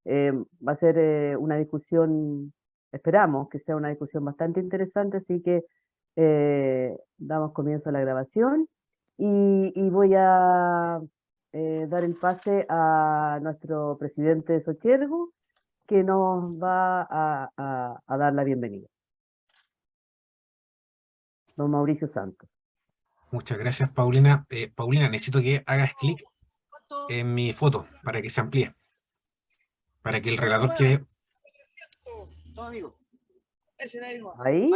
Va a ser una discusión, esperamos que sea una discusión bastante interesante, así que damos comienzo a la grabación y voy a dar el pase a nuestro presidente Sochergo, que nos va a dar la bienvenida. Don Mauricio Santos. Muchas gracias, Paulina. Paulina, necesito que hagas clic en mi foto para que se amplíe, para que el relator quede... Ahí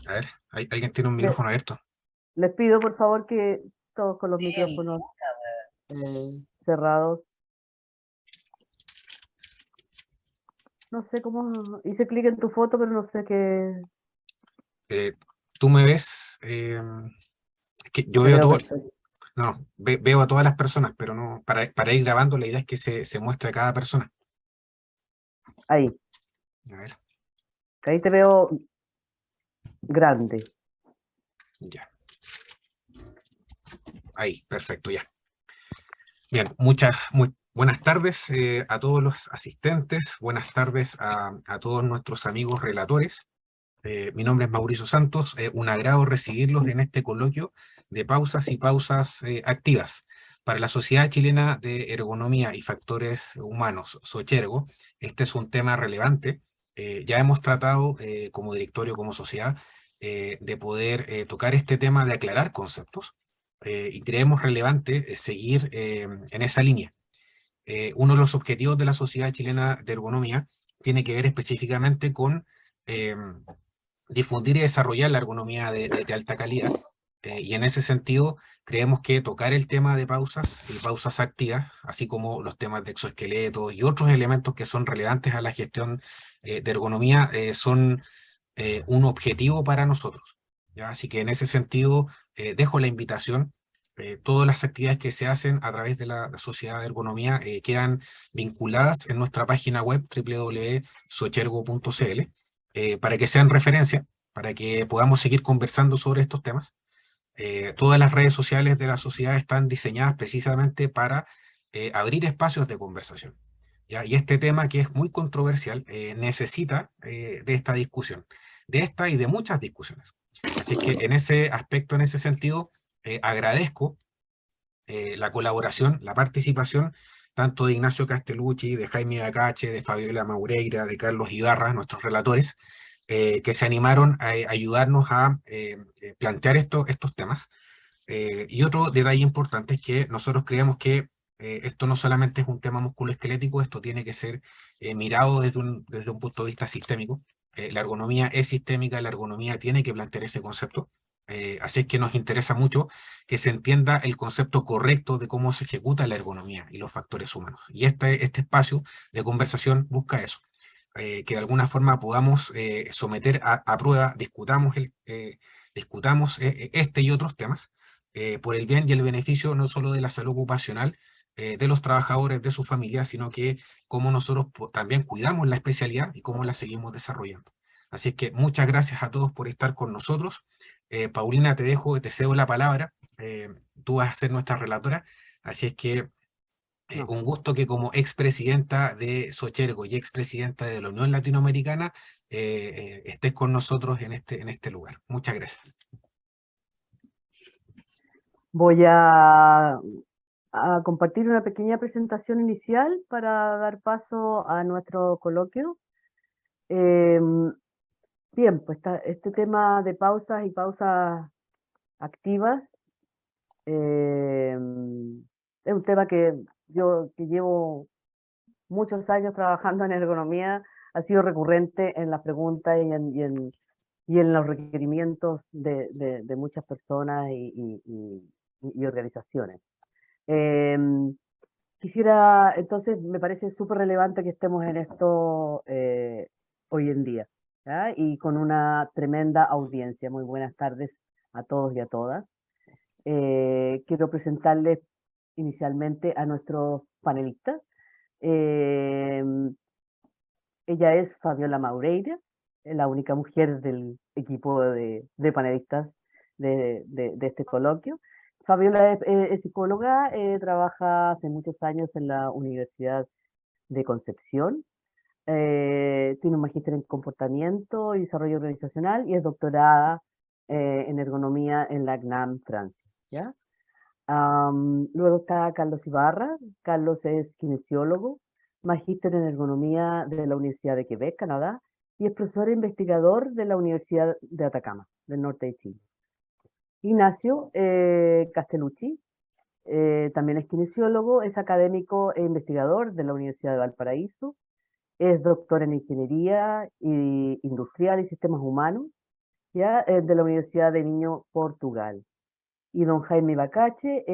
A ver, ¿alguien tiene un micrófono abierto? les pido por favor que todos con los micrófonos cerrados. No sé cómo, hice clic en tu foto, pero no sé qué. Tú me ves, que yo Te veo veo todo, perfecto. no, veo a todas las personas, pero no, para ir grabando la idea es que se muestre a cada persona. Ahí, A ver, ahí te veo grande. ya. Ahí, perfecto, ya. Bien, muy buenas tardes a todos los asistentes, buenas tardes a todos nuestros amigos relatores. Mi nombre es Mauricio Santos, un agrado recibirlos en este coloquio de pausas y pausas activas. Para la Sociedad Chilena de Ergonomía y Factores Humanos, SOCHERGO, este es un tema relevante. Ya hemos tratado como directorio, como sociedad, de poder tocar este tema de aclarar conceptos y creemos relevante seguir en esa línea. Uno de los objetivos de la Sociedad Chilena de Ergonomía tiene que ver específicamente con difundir y desarrollar la ergonomía de alta calidad. Y en ese sentido, creemos que tocar el tema de pausas y pausas activas, así como los temas de exoesqueletos y otros elementos que son relevantes a la gestión de ergonomía, son un objetivo para nosotros, ¿ya? Así que en ese sentido, dejo la invitación. Todas las actividades que se hacen a través de la Sociedad de Ergonomía quedan vinculadas en nuestra página web www.sochergo.cl para que sean referencia, para que podamos seguir conversando sobre estos temas. Todas las redes sociales de la sociedad están diseñadas precisamente para abrir espacios de conversación, ¿ya? Y este tema, que es muy controversial, necesita de esta discusión, de esta y de muchas discusiones. Así que en ese aspecto, en ese sentido, agradezco la colaboración, la participación, tanto de Ignacio Castellucci, de Jaime Acache, de Fabiola Maureira, de Carlos Ibarra, nuestros relatores, que se animaron a ayudarnos a plantear estos temas. Y otro detalle importante es que nosotros creemos que esto no solamente es un tema musculoesquelético, esto tiene que ser mirado desde un punto de vista sistémico. La ergonomía es sistémica, la ergonomía tiene que plantear ese concepto. Así es que nos interesa mucho que se entienda el concepto correcto de cómo se ejecuta la ergonomía y los factores humanos. Y este espacio de conversación busca eso, que de alguna forma podamos someter a prueba, discutamos este y otros temas por el bien y el beneficio no solo de la salud ocupacional de los trabajadores, de sus familias, sino que cómo nosotros también cuidamos la especialidad y cómo la seguimos desarrollando. Así es que muchas gracias a todos por estar con nosotros. Paulina, te cedo la palabra. Tú vas a ser nuestra relatora, así es que No. un gusto que como expresidenta de Sochergo y expresidenta de la Unión Latinoamericana estés con nosotros en este lugar. Muchas gracias. Voy a compartir una pequeña presentación inicial para dar paso a nuestro coloquio. Bien, pues este tema de pausas y pausas activas es un tema que yo que llevo muchos años trabajando en ergonomía, ha sido recurrente en las preguntas y en los requerimientos de muchas personas y organizaciones. Quisiera, entonces, me parece súper relevante que estemos en esto hoy en día, ¿ya? Y con una tremenda audiencia. Muy buenas tardes a todos y a todas. Quiero presentarles inicialmente a nuestros panelistas. Eh, Ella es Fabiola Maureira, la única mujer del equipo de panelistas de este coloquio. Fabiola es psicóloga, trabaja hace muchos años en la Universidad de Concepción. Tiene un magíster en comportamiento y desarrollo organizacional y es doctorada en ergonomía en la CNAM, Francia. ¿Ya? Luego está Carlos Ibarra. Carlos es kinesiólogo, magíster en ergonomía de la Universidad de Quebec, Canadá, y es profesor e investigador de la Universidad de Atacama, del norte de Chile. Ignacio Castellucci, también es kinesiólogo, es académico e investigador de la Universidad de Valparaíso, es doctor en ingeniería industrial y sistemas humanos, ¿ya? De la Universidad de Niño, Portugal. Y don Jaime Bacache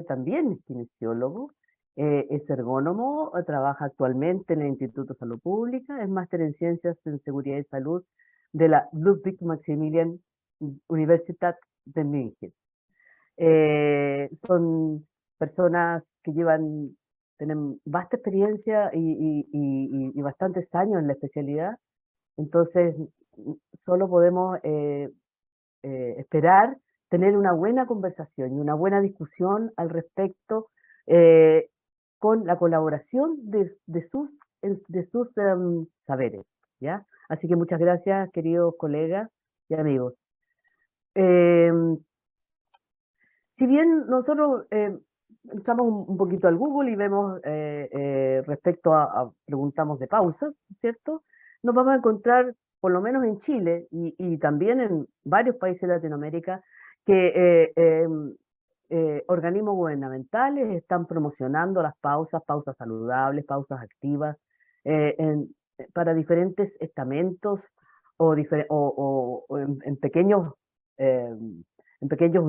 también es kinesiólogo, es ergónomo, trabaja actualmente en el Instituto de Salud Pública, es máster en Ciencias en Seguridad y Salud de la Ludwig Maximilian Universität de München. Son personas que tienen vasta experiencia y bastantes años en la especialidad, entonces solo podemos esperar tener una buena conversación y una buena discusión al respecto con la colaboración de sus saberes, ¿ya? Así que muchas gracias, queridos colegas y amigos. Si bien nosotros entramos un poquito al Google y vemos respecto preguntamos de pausas, ¿cierto? Nos vamos a encontrar, por lo menos en Chile y también en varios países de Latinoamérica, que organismos gubernamentales están promocionando las pausas saludables, pausas activas, para diferentes estamentos o en pequeños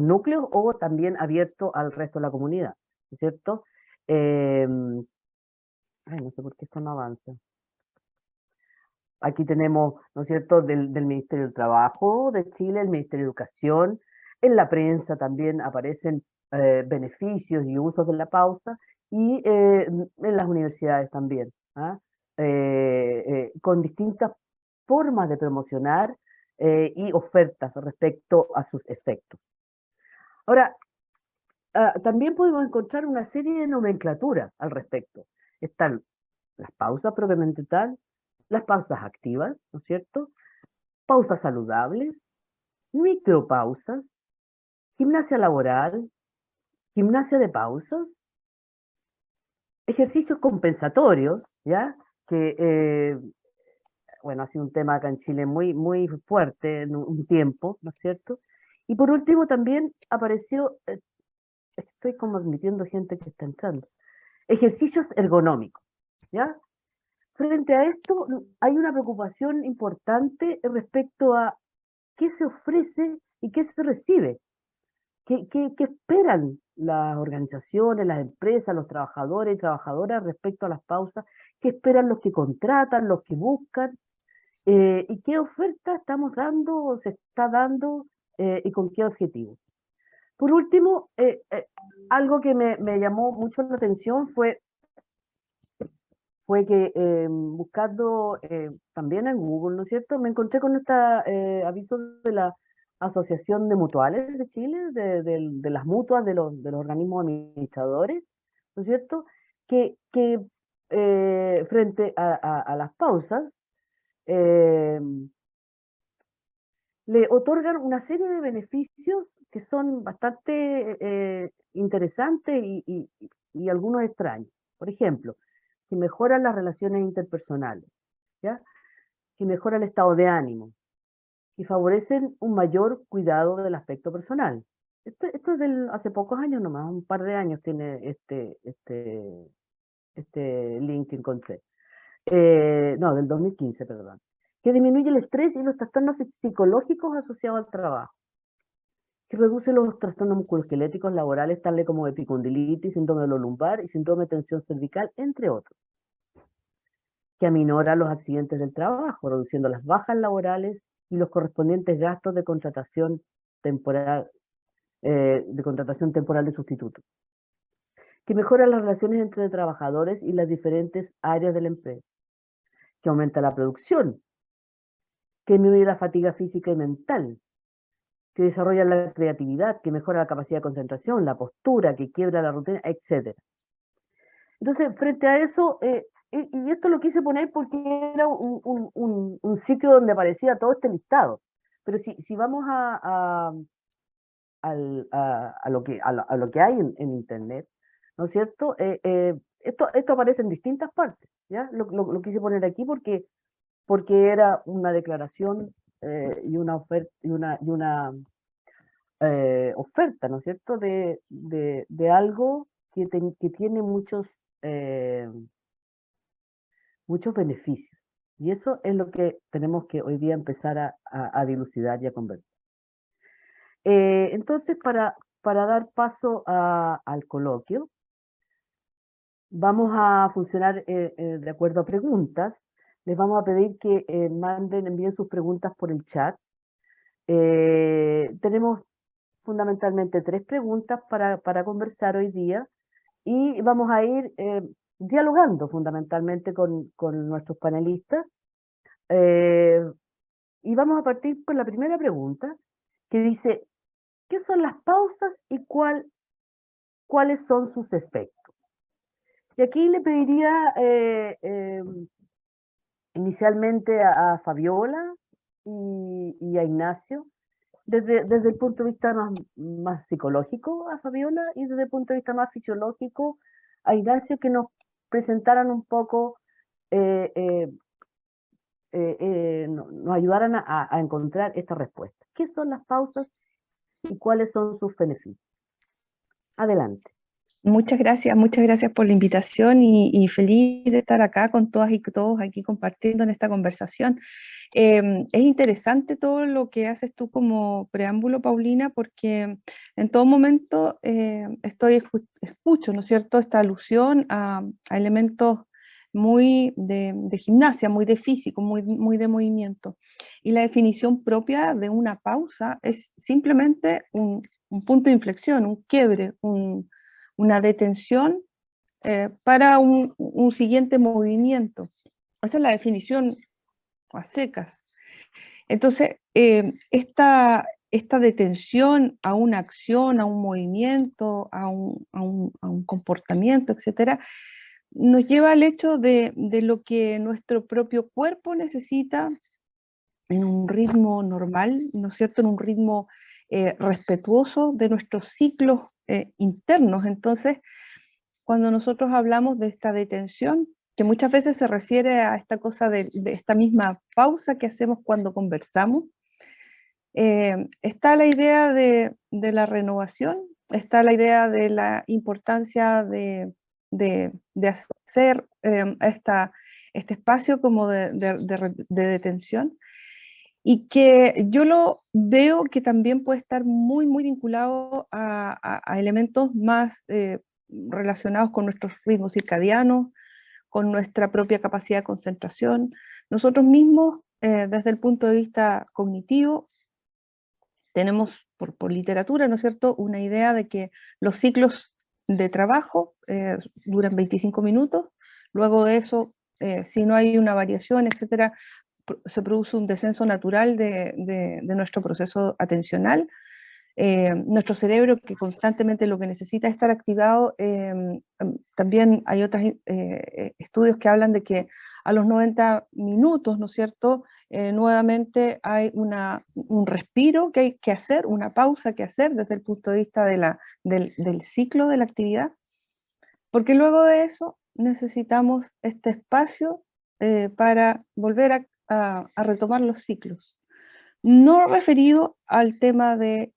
núcleos o también abierto al resto de la comunidad, ¿no es cierto? No sé por qué esto no avanza. Aquí tenemos, ¿no es cierto?, del Ministerio del Trabajo de Chile, el Ministerio de Educación, en la prensa también aparecen beneficios y usos de la pausa, y en las universidades también, ¿ah? Con distintas formas de promocionar y ofertas respecto a sus efectos. Ahora, también podemos encontrar una serie de nomenclaturas al respecto. Están las pausas propiamente tal, las pausas activas, ¿no es cierto? Pausas saludables, micropausas, gimnasia laboral, gimnasia de pausas, ejercicios compensatorios, ¿ya? Que, bueno, ha sido un tema acá en Chile muy, muy fuerte en un tiempo, ¿no es cierto? Y por último también apareció, estoy como admitiendo gente que está entrando, ejercicios ergonómicos, ¿ya? Frente a esto, hay una preocupación importante respecto a qué se ofrece y qué se recibe. ¿Qué esperan las organizaciones, las empresas, los trabajadores y trabajadoras respecto a las pausas? ¿Qué esperan los que contratan, los que buscan? ¿Y qué oferta estamos dando o se está dando y con qué objetivo? Por último, algo que me llamó mucho la atención fue que buscando también en Google, ¿no es cierto? Me encontré con este aviso de la Asociación de Mutuales de Chile, de las mutuas de los organismos administradores, ¿no es cierto? Que frente a las pausas, eh, le otorgan una serie de beneficios que son bastante interesantes y algunos extraños. Por ejemplo, que mejoran las relaciones interpersonales, ¿ya? Que mejora el estado de ánimo, y favorecen un mayor cuidado del aspecto personal. Esto es hace pocos años nomás, un par de años tiene este link que encontré. No, del 2015, perdón. Que disminuye el estrés y los trastornos psicológicos asociados al trabajo. Que reduce los trastornos musculoesqueléticos laborales, tales como epicondilitis, síndrome de lo lumbar y síndrome de tensión cervical, entre otros. Que aminora los accidentes del trabajo, reduciendo las bajas laborales y los correspondientes gastos de contratación temporal de sustitutos. Que mejora las relaciones entre trabajadores y las diferentes áreas de la empresa. Que aumenta la producción. Que disminuye la fatiga física y mental. Que desarrolla la creatividad, que mejora la capacidad de concentración, la postura, que quiebra la rutina, etc. Entonces, frente a eso, y esto lo quise poner porque era un sitio donde aparecía todo este listado. Pero si vamos a lo que hay en Internet, ¿no es cierto? Esto aparece en distintas partes, ¿ya? Lo quise poner aquí porque era una declaración y una oferta, oferta, ¿no es cierto?, de algo que tiene eh, muchos beneficios. Y eso es lo que tenemos que hoy día empezar a dilucidar y a conversar. Entonces, para dar paso al coloquio, vamos a funcionar de acuerdo a preguntas. Les vamos a pedir que envíen sus preguntas por el chat. Tenemos fundamentalmente 3 preguntas para conversar hoy día y vamos a ir dialogando fundamentalmente con nuestros panelistas. Y vamos a partir con la primera pregunta que dice, ¿qué son las pausas y cuáles son sus efectos? Y aquí le pediría inicialmente a Fabiola y a Ignacio, desde el punto de vista más psicológico a Fabiola y desde el punto de vista más fisiológico a Ignacio, que nos presentaran un poco, nos ayudaran a encontrar esta respuesta. ¿Qué son las pausas y cuáles son sus beneficios? Adelante. Muchas gracias por la invitación y feliz de estar acá con todas y todos aquí compartiendo en esta conversación. Es interesante todo lo que haces tú como preámbulo, Paulina, porque en todo momento escucho, ¿no es cierto?, esta alusión a elementos muy de gimnasia, muy de físico, muy de movimiento. Y la definición propia de una pausa es simplemente un punto de inflexión, un quiebre, una detención para un siguiente movimiento. Esa es la definición a secas. Entonces, esta detención a una acción, a un movimiento, a un comportamiento, etcétera, nos lleva al hecho de lo que nuestro propio cuerpo necesita en un ritmo normal, ¿no es cierto?, en un ritmo respetuoso de nuestros ciclos internos. Entonces, cuando nosotros hablamos de esta detención, que muchas veces se refiere a esta cosa de esta misma pausa que hacemos cuando conversamos, está la idea de la renovación, está la idea de la importancia de hacer este espacio como de detención, y que yo lo veo que también puede estar muy vinculado a elementos más relacionados con nuestros ritmos circadianos, con nuestra propia capacidad de concentración. Nosotros mismos, desde el punto de vista cognitivo, tenemos por literatura, ¿no es cierto?, una idea de que los ciclos de trabajo duran 25 minutos, luego de eso, si no hay una variación, etcétera, se produce un descenso natural de nuestro proceso atencional. Nuestro cerebro, que constantemente lo que necesita es estar activado, también hay otros estudios que hablan de que a los 90 minutos, ¿no es cierto?, nuevamente hay un respiro que hay que hacer, una pausa que hacer desde el punto de vista del ciclo de la actividad, porque luego de eso necesitamos este espacio para volver a retomar los ciclos. No referido al tema de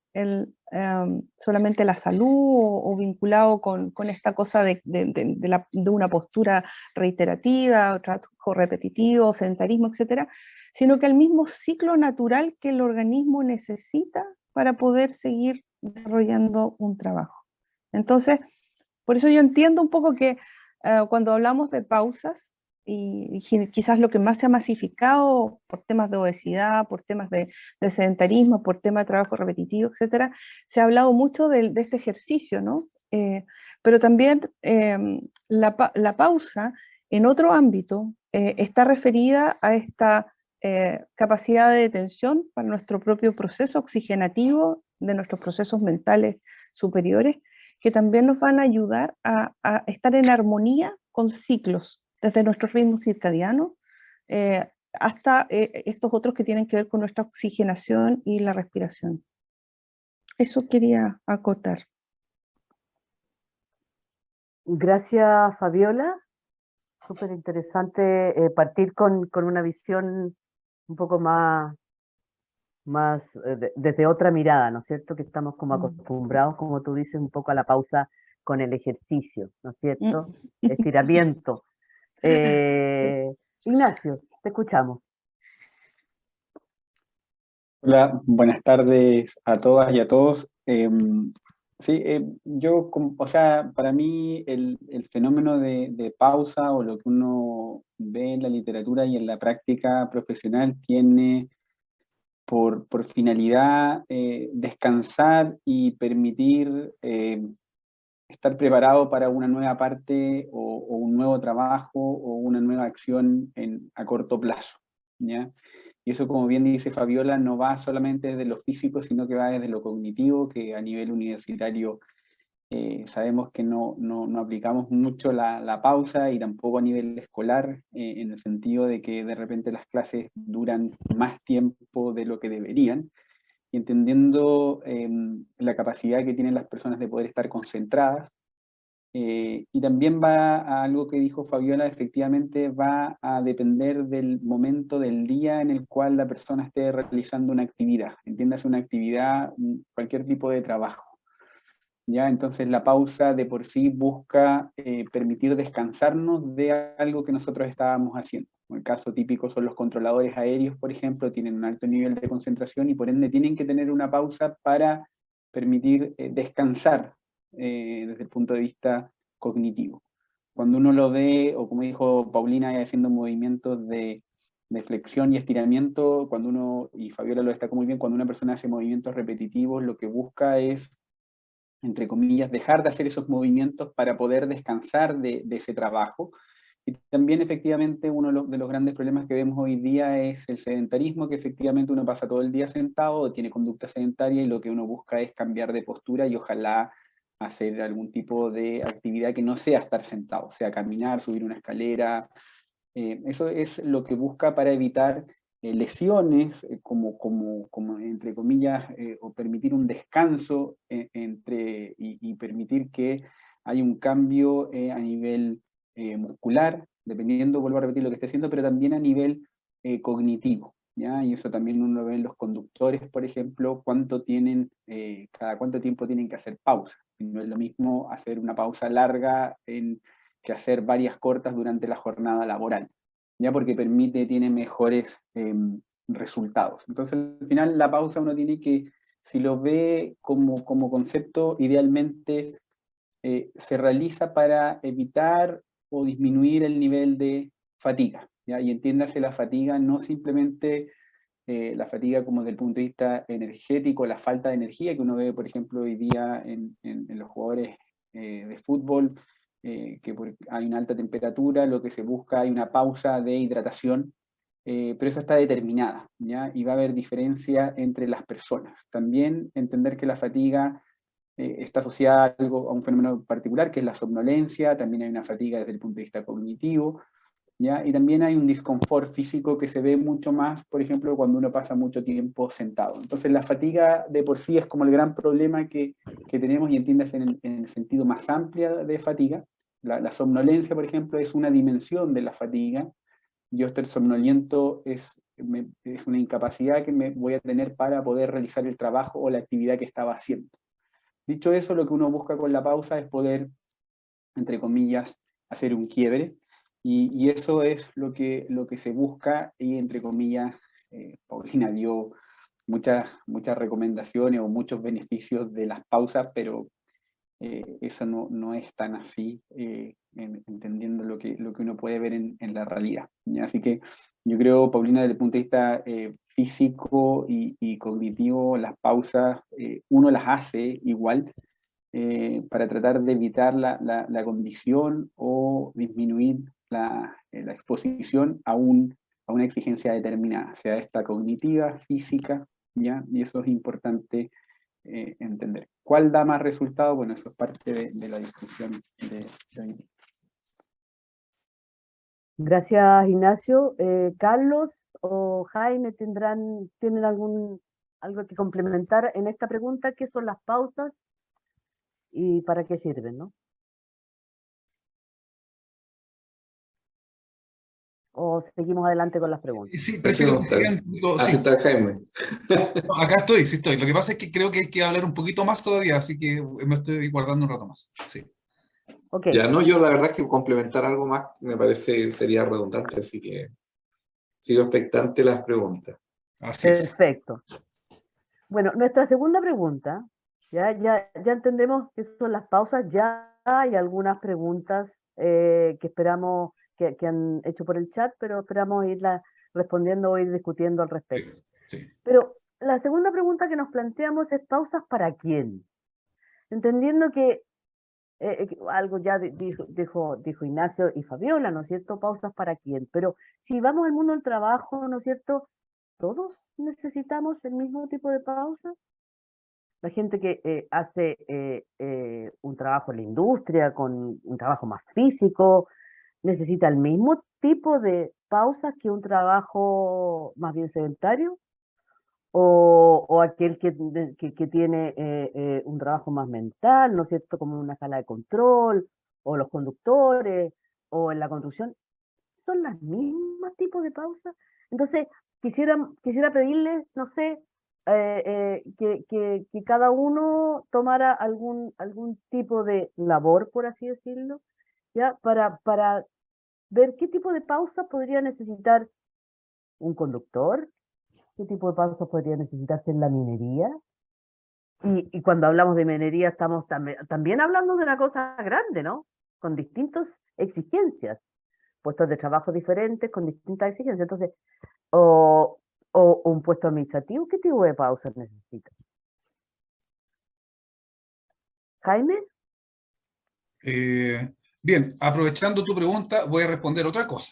solamente la salud o vinculado con esta cosa de una postura reiterativa, trabajo repetitivo, sedentarismo, etcétera, sino que al mismo ciclo natural que el organismo necesita para poder seguir desarrollando un trabajo. Entonces, por eso yo entiendo un poco que cuando hablamos de pausas, y quizás lo que más se ha masificado por temas de obesidad, por temas de sedentarismo, por temas de trabajo repetitivo, etcétera, se ha hablado mucho de este ejercicio, ¿no? Pero también la pausa en otro ámbito está referida a esta capacidad de detención para nuestro propio proceso oxigenativo, de nuestros procesos mentales superiores, que también nos van a ayudar a estar en armonía con ciclos desde nuestro ritmo circadiano, hasta estos otros que tienen que ver con nuestra oxigenación y la respiración. Eso quería acotar. Gracias, Fabiola. Súper interesante partir con una visión un poco más desde otra mirada, ¿no es cierto? Que estamos como acostumbrados, como tú dices, un poco a la pausa con el ejercicio, ¿no es cierto? Estiramiento. Ignacio, te escuchamos. Hola, buenas tardes a todas y a todos. Sí, o sea, para mí el fenómeno de pausa o lo que uno ve en la literatura y en la práctica profesional tiene por finalidad descansar y permitir estar preparado para una nueva parte o un nuevo trabajo o una nueva acción a corto plazo, ¿ya? Y eso, como bien dice Fabiola, no va solamente desde lo físico, sino que va desde lo cognitivo, que a nivel universitario sabemos que no aplicamos mucho la pausa y tampoco a nivel escolar, en el sentido de que de repente las clases duran más tiempo de lo que deberían, y entendiendo la capacidad que tienen las personas de poder estar concentradas. Y también va a algo que dijo Fabiola, efectivamente va a depender del momento del día en el cual la persona esté realizando una actividad, entiéndase una actividad, cualquier tipo de trabajo. ¿Ya? Entonces la pausa de por sí busca permitir descansarnos de algo que nosotros estábamos haciendo. El caso típico son los controladores aéreos, por ejemplo, tienen un alto nivel de concentración y por ende tienen que tener una pausa para permitir descansar desde el punto de vista cognitivo. Cuando uno lo ve, o como dijo Paulina, haciendo movimientos de flexión y estiramiento, cuando uno, y Fabiola lo destacó muy bien, cuando una persona hace movimientos repetitivos, lo que busca es, entre comillas, dejar de hacer esos movimientos para poder descansar de ese trabajo. Y también efectivamente uno de los grandes problemas que vemos hoy día es el sedentarismo, que efectivamente uno pasa todo el día sentado, tiene conducta sedentaria y lo que uno busca es cambiar de postura y ojalá hacer algún tipo de actividad que no sea estar sentado, sea caminar, subir una escalera. Eso es lo que busca para evitar lesiones, como entre comillas, o permitir un descanso y permitir que haya un cambio a nivel muscular, dependiendo, vuelvo a repetir lo que esté haciendo, pero también a nivel cognitivo, ¿ya? Y eso también uno lo ve en los conductores, por ejemplo, cada cuánto tiempo tienen que hacer pausa. No es lo mismo hacer una pausa larga que hacer varias cortas durante la jornada laboral, ya porque tiene mejores resultados. Entonces, al final, la pausa uno tiene que, si lo ve como concepto, idealmente se realiza para evitar o disminuir el nivel de fatiga, ¿ya? Y entiéndase la fatiga no simplemente la fatiga como desde el punto de vista energético, la falta de energía que uno ve, por ejemplo, hoy día en los jugadores de fútbol, hay una alta temperatura, lo que se busca, hay una pausa de hidratación, pero eso está determinada, ¿ya? Y va a haber diferencia entre las personas. También entender que la fatiga está asociada a un fenómeno particular, que es la somnolencia, también hay una fatiga desde el punto de vista cognitivo, ¿ya? Y también hay un disconfort físico que se ve mucho más, por ejemplo, cuando uno pasa mucho tiempo sentado. Entonces la fatiga de por sí es como el gran problema que tenemos, y entiendas en el sentido más amplio de fatiga. La somnolencia, por ejemplo, es una dimensión de la fatiga. Yo estar somnoliento es una incapacidad que me voy a tener para poder realizar el trabajo o la actividad que estaba haciendo. Dicho eso, lo que uno busca con la pausa es poder, entre comillas, hacer un quiebre, y eso es lo que se busca, y entre comillas, Paulina dio muchas recomendaciones o muchos beneficios de las pausas, pero eso no es tan así, entendiendo lo que uno puede ver en la realidad, ¿ya? Así que yo creo, Paulina, desde el punto de vista físico y cognitivo, las pausas uno las hace igual, para tratar de evitar la condición o disminuir la exposición a una exigencia determinada, sea esta cognitiva, física, ¿ya? Y eso es importante entender. ¿Cuál da más resultado? Bueno, eso es parte de la discusión de hoy. Gracias, Ignacio. Carlos o Jaime tienen algo que complementar en esta pregunta. ¿Qué son las pausas y para qué sirven, no? ¿O seguimos adelante con las preguntas? Sí, prefiero que sigan sí. Está Jaime. No, acá estoy, sí estoy. Lo que pasa es que creo que hay que hablar un poquito más todavía, así que me estoy guardando un rato más. Sí. Ok, Ya no, yo la verdad es que complementar algo más me parece sería redundante, así que sigo expectante las preguntas. Así es. perfecto. Bueno, nuestra segunda pregunta, ya entendemos qué son las pausas, ya hay algunas preguntas que esperamos que han hecho por el chat, pero esperamos irlas respondiendo o ir discutiendo al respecto. Sí. Pero la segunda pregunta que nos planteamos es pausas para quién, entendiendo que algo ya dijo Ignacio y Fabiola, ¿no es cierto? Pausas para quién, pero si vamos al mundo del trabajo, ¿no es cierto? ¿Todos necesitamos el mismo tipo de pausa? La gente que hace un trabajo en la industria, con un trabajo más físico, necesita el mismo tipo de pausas que un trabajo más bien sedentario, o aquel que tiene un trabajo más mental, ¿no es cierto? Como una sala de control, o los conductores, o en la construcción, son los mismos tipos de pausas. Entonces, quisiera pedirles, no sé, que cada uno tomara algún tipo de labor, por así decirlo, ¿ya? Para ver qué tipo de pausa podría necesitar un conductor, qué tipo de pausa podría necesitarse en la minería. Y cuando hablamos de minería estamos también hablando de una cosa grande, ¿no? Con distintas exigencias, puestos de trabajo diferentes, con distintas exigencias. Entonces, o un puesto administrativo, ¿qué tipo de pausas necesita? Jaime. Bien, aprovechando tu pregunta, voy a responder otra cosa.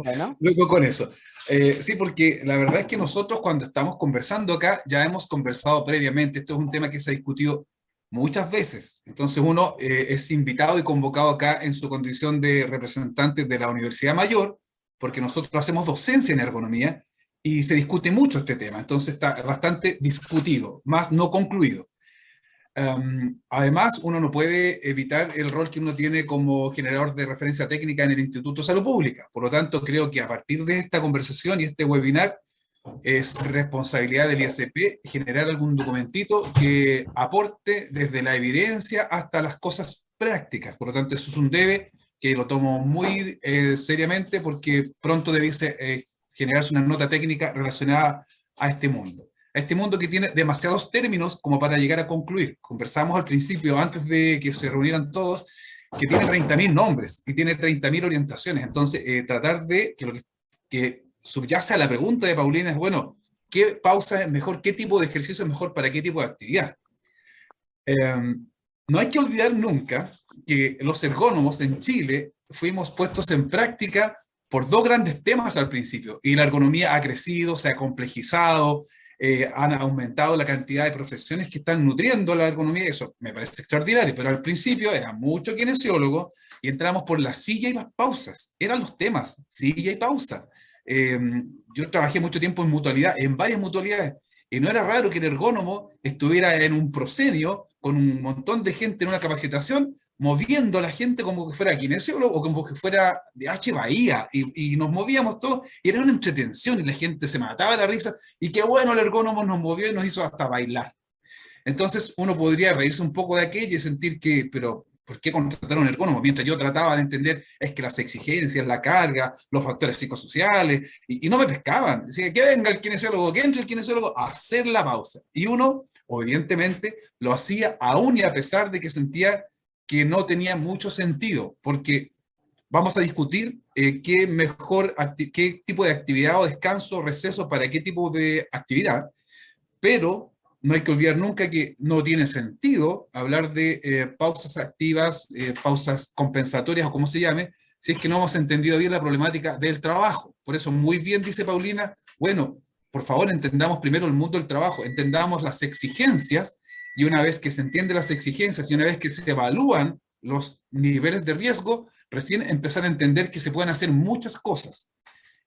Bueno. Luego con eso. Sí, porque la verdad es que nosotros cuando estamos conversando acá, ya hemos conversado previamente, esto es un tema que se ha discutido muchas veces. Entonces uno es invitado y convocado acá en su condición de representante de la Universidad Mayor, porque nosotros hacemos docencia en ergonomía y se discute mucho este tema. Entonces está bastante discutido, más no concluido. Además, uno no puede evitar el rol que uno tiene como generador de referencia técnica en el Instituto de Salud Pública. Por lo tanto, creo que a partir de esta conversación y este webinar, es responsabilidad del ISP generar algún documentito que aporte desde la evidencia hasta las cosas prácticas. Por lo tanto, eso es un debe que lo tomo muy seriamente porque pronto debiese generarse una nota técnica relacionada a este mundo. A este mundo que tiene demasiados términos como para llegar a concluir. Conversamos al principio, antes de que se reunieran todos, que tiene 30.000 nombres y tiene 30.000 orientaciones. Entonces, tratar de que lo que subyace a la pregunta de Paulina es, bueno, ¿qué pausa es mejor? ¿Qué tipo de ejercicio es mejor para qué tipo de actividad? No hay que olvidar nunca que los ergónomos en Chile fuimos puestos en práctica por dos grandes temas al principio, y la ergonomía ha crecido, se ha complejizado, han aumentado la cantidad de profesiones que están nutriendo la ergonomía, eso me parece extraordinario, pero al principio era mucho kinesiólogo y entramos por la silla y las pausas, eran los temas, silla y pausa. Yo trabajé mucho tiempo en mutualidad, en varias mutualidades, y no era raro que el ergónomo estuviera en un proscenio con un montón de gente en una capacitación, moviendo a la gente como que fuera kinesiólogo o como que fuera de H. Bahía, y nos movíamos todos, y era una entretención, y la gente se mataba de la risa, y qué bueno el ergónomo nos movió y nos hizo hasta bailar. Entonces uno podría reírse un poco de aquello y sentir que, pero ¿por qué contratar a un ergónomo? Mientras yo trataba de entender, es que las exigencias, la carga, los factores psicosociales, y no me pescaban. Decía, que venga el kinesiólogo, que entre el kinesiólogo a hacer la pausa. Y uno, evidentemente, lo hacía aún y a pesar de que sentía que no tenía mucho sentido, porque vamos a discutir qué tipo de actividad o descanso, receso, para qué tipo de actividad, pero no hay que olvidar nunca que no tiene sentido hablar de pausas activas, pausas compensatorias o como se llame, si es que no hemos entendido bien la problemática del trabajo. Por eso muy bien dice Paulina, bueno, por favor entendamos primero el mundo del trabajo, entendamos las exigencias, y una vez que se entienden las exigencias y una vez que se evalúan los niveles de riesgo, recién empezar a entender que se pueden hacer muchas cosas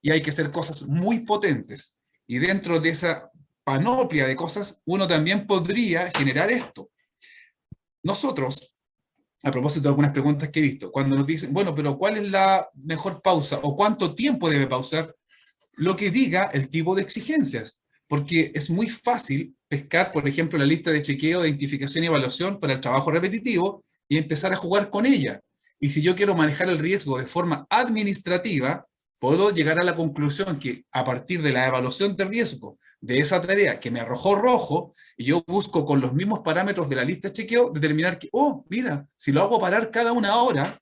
y hay que hacer cosas muy potentes. Y dentro de esa panoplia de cosas, uno también podría generar esto. Nosotros, a propósito de algunas preguntas que he visto, cuando nos dicen, bueno, pero ¿cuál es la mejor pausa o cuánto tiempo debe pausar? Lo que diga el tipo de exigencias, porque es muy fácil pescar, por ejemplo, la lista de chequeo, de identificación y evaluación para el trabajo repetitivo y empezar a jugar con ella. Y si yo quiero manejar el riesgo de forma administrativa, puedo llegar a la conclusión que a partir de la evaluación de riesgo de esa tarea que me arrojó rojo, y yo busco con los mismos parámetros de la lista de chequeo determinar que, oh, mira, si lo hago parar cada una hora,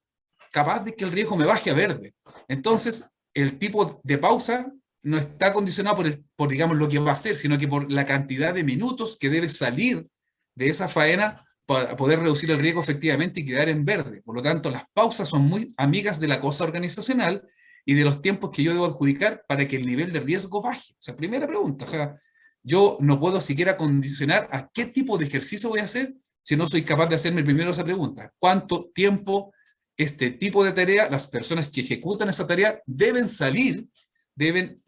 capaz de que el riesgo me baje a verde. Entonces, el tipo de pausa no está condicionado por, digamos, lo que va a hacer, sino que por la cantidad de minutos que debe salir de esa faena para poder reducir el riesgo efectivamente y quedar en verde. Por lo tanto, las pausas son muy amigas de la cosa organizacional y de los tiempos que yo debo adjudicar para que el nivel de riesgo baje. O sea, primera pregunta, o sea, yo no puedo siquiera condicionar a qué tipo de ejercicio voy a hacer si no soy capaz de hacerme primero esa pregunta. ¿Cuánto tiempo este tipo de tarea, las personas que ejecutan esa tarea deben salir, deben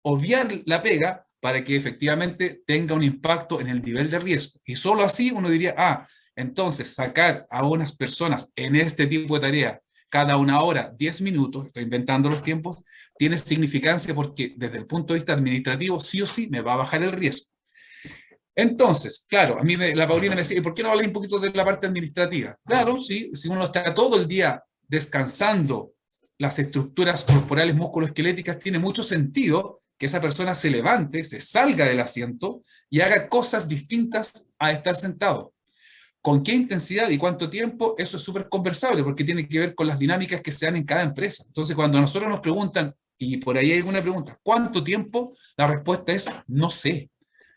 obviar la pega para que efectivamente tenga un impacto en el nivel de riesgo? Y solo así uno diría, ah, entonces sacar a unas personas en este tipo de tarea cada una hora, 10 minutos, estoy inventando los tiempos, tiene significancia porque desde el punto de vista administrativo sí o sí me va a bajar el riesgo. Entonces, claro, a mí la Paulina me decía, ¿y por qué no hablas un poquito de la parte administrativa? Claro, sí, si uno está todo el día descansando las estructuras corporales musculoesqueléticas, tiene mucho sentido que esa persona se levante, se salga del asiento y haga cosas distintas a estar sentado. ¿Con qué intensidad y cuánto tiempo? Eso es súper conversable porque tiene que ver con las dinámicas que se dan en cada empresa. Entonces, cuando nosotros nos preguntan, y por ahí hay alguna pregunta, ¿cuánto tiempo? La respuesta es, no sé.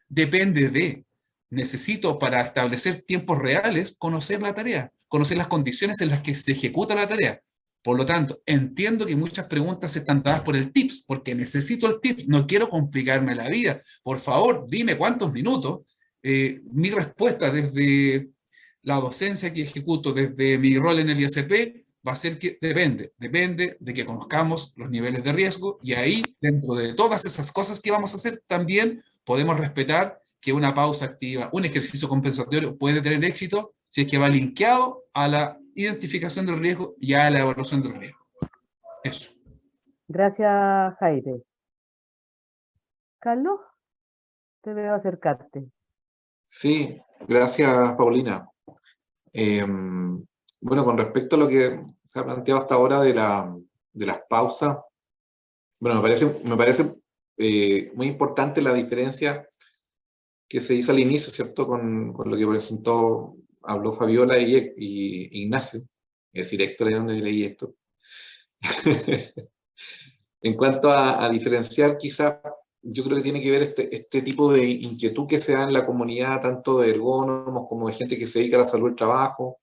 Depende de, necesito para establecer tiempos reales, conocer la tarea, conocer las condiciones en las que se ejecuta la tarea. Por lo tanto, entiendo que muchas preguntas están dadas por el tips, porque necesito el tips, no quiero complicarme la vida. Por favor, dime cuántos minutos. Mi respuesta desde la docencia que ejecuto, desde mi rol en el ISP, va a ser que depende de que conozcamos los niveles de riesgo y ahí, dentro de todas esas cosas que vamos a hacer, también podemos respetar que una pausa activa, un ejercicio compensatorio puede tener éxito si es que va linkeado a la identificación del riesgo y a la evaluación del riesgo. Eso. Gracias, Jaime. Carlos, te veo acercarte. Sí, gracias, Paulina. Bueno, con respecto a lo que se ha planteado hasta ahora de las pausas, bueno, me parece muy importante la diferencia que se hizo al inicio, ¿cierto? Con lo que habló Fabiola y Ignacio, es decir, Héctor, ¿de dónde leí Héctor? En cuanto a diferenciar, quizás, yo creo que tiene que ver este tipo de inquietud que se da en la comunidad, tanto de ergónomos como de gente que se dedica a la salud del trabajo,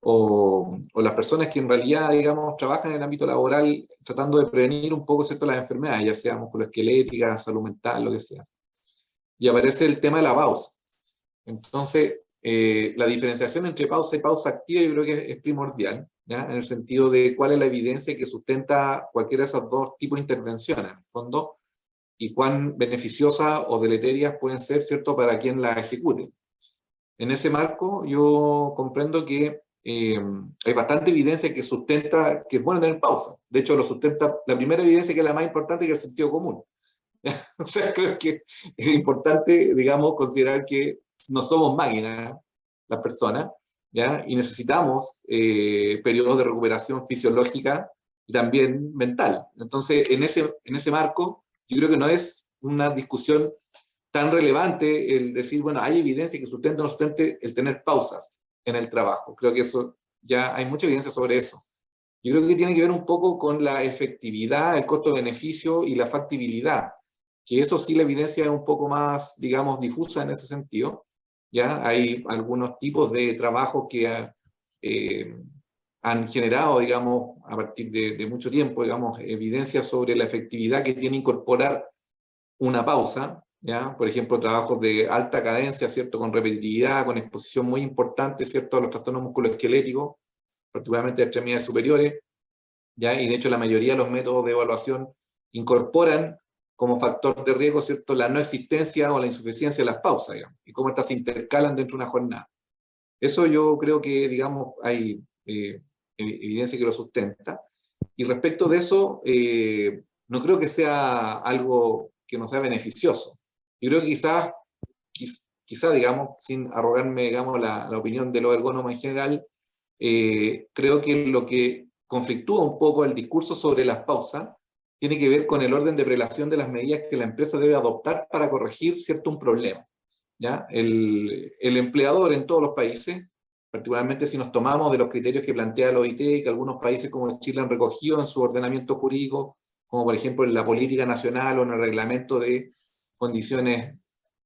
o las personas que en realidad, digamos, trabajan en el ámbito laboral tratando de prevenir un poco, ¿cierto?, las enfermedades, ya sea musculoesquelética, salud mental, lo que sea. Y aparece el tema de la pausa. Entonces, la diferenciación entre pausa y pausa activa yo creo que es primordial, ¿ya? En el sentido de cuál es la evidencia que sustenta cualquiera de esos dos tipos de intervenciones, en el fondo, y cuán beneficiosas o deleterias pueden ser, ¿cierto?, para quien las ejecute. En ese marco, yo comprendo que hay bastante evidencia que sustenta que es bueno tener pausa. De hecho, lo sustenta la primera evidencia, que es la más importante, que es el sentido común. O sea, creo que es importante, digamos, considerar que no somos máquinas las personas, ¿ya? Y necesitamos periodos de recuperación fisiológica y también mental. Entonces, en ese marco, yo creo que no es una discusión tan relevante el decir, bueno, hay evidencia que sustente o no sustente el tener pausas en el trabajo. Creo que eso, ya hay mucha evidencia sobre eso. Yo creo que tiene que ver un poco con la efectividad, el costo-beneficio y la factibilidad, que eso sí la evidencia es un poco más, digamos, difusa en ese sentido. Ya hay algunos tipos de trabajos que han generado, digamos, a partir de mucho tiempo, digamos, evidencia sobre la efectividad que tiene incorporar una pausa, ¿ya? Por ejemplo, trabajos de alta cadencia, ¿cierto?, con repetitividad, con exposición muy importante, ¿cierto?, a los trastornos musculoesqueléticos, particularmente de extremidades superiores, ¿ya? Y de hecho la mayoría de los métodos de evaluación incorporan como factor de riesgo, ¿cierto?, la no existencia o la insuficiencia de las pausas, digamos, y cómo estas se intercalan dentro de una jornada. Eso yo creo que, digamos, hay evidencia que lo sustenta. Y respecto de eso, no creo que sea algo que no sea beneficioso. Yo creo que quizá, digamos, sin arrogarme, digamos, la opinión de los ergónomos en general, creo que lo que conflictúa un poco el discurso sobre las pausas tiene que ver con el orden de prelación de las medidas que la empresa debe adoptar para corregir, ¿cierto?, un problema, ¿ya? El empleador en todos los países, particularmente si nos tomamos de los criterios que plantea la OIT y que algunos países como Chile han recogido en su ordenamiento jurídico, como por ejemplo en la política nacional o en el reglamento de condiciones,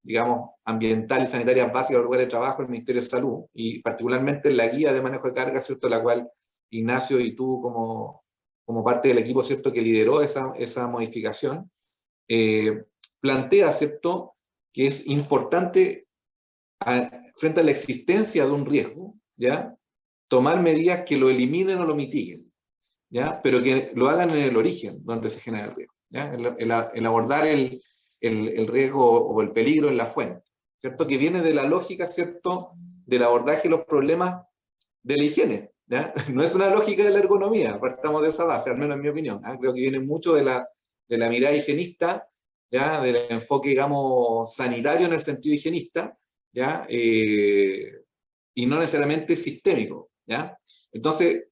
digamos, ambientales y sanitarias básicas del lugar de trabajo del Ministerio de Salud, y particularmente en la guía de manejo de carga, ¿cierto?, la cual Ignacio y tú como parte del equipo, ¿cierto?, que lideró esa modificación, plantea, ¿cierto?, que es importante frente a la existencia de un riesgo, ¿ya?, tomar medidas que lo eliminen o lo mitiguen, ¿ya?, pero que lo hagan en el origen donde se genera el riesgo, ¿ya?, el abordar el riesgo o el peligro en la fuente, ¿cierto?, que viene de la lógica, ¿cierto?, del abordaje de los problemas de la higiene, ¿ya? No es una lógica de la ergonomía, partamos de esa base, al menos en mi opinión, ¿eh? Creo que viene mucho de la mirada higienista, ¿ya?, del enfoque, digamos, sanitario en el sentido higienista, ¿ya?, y no necesariamente sistémico, ¿ya? Entonces,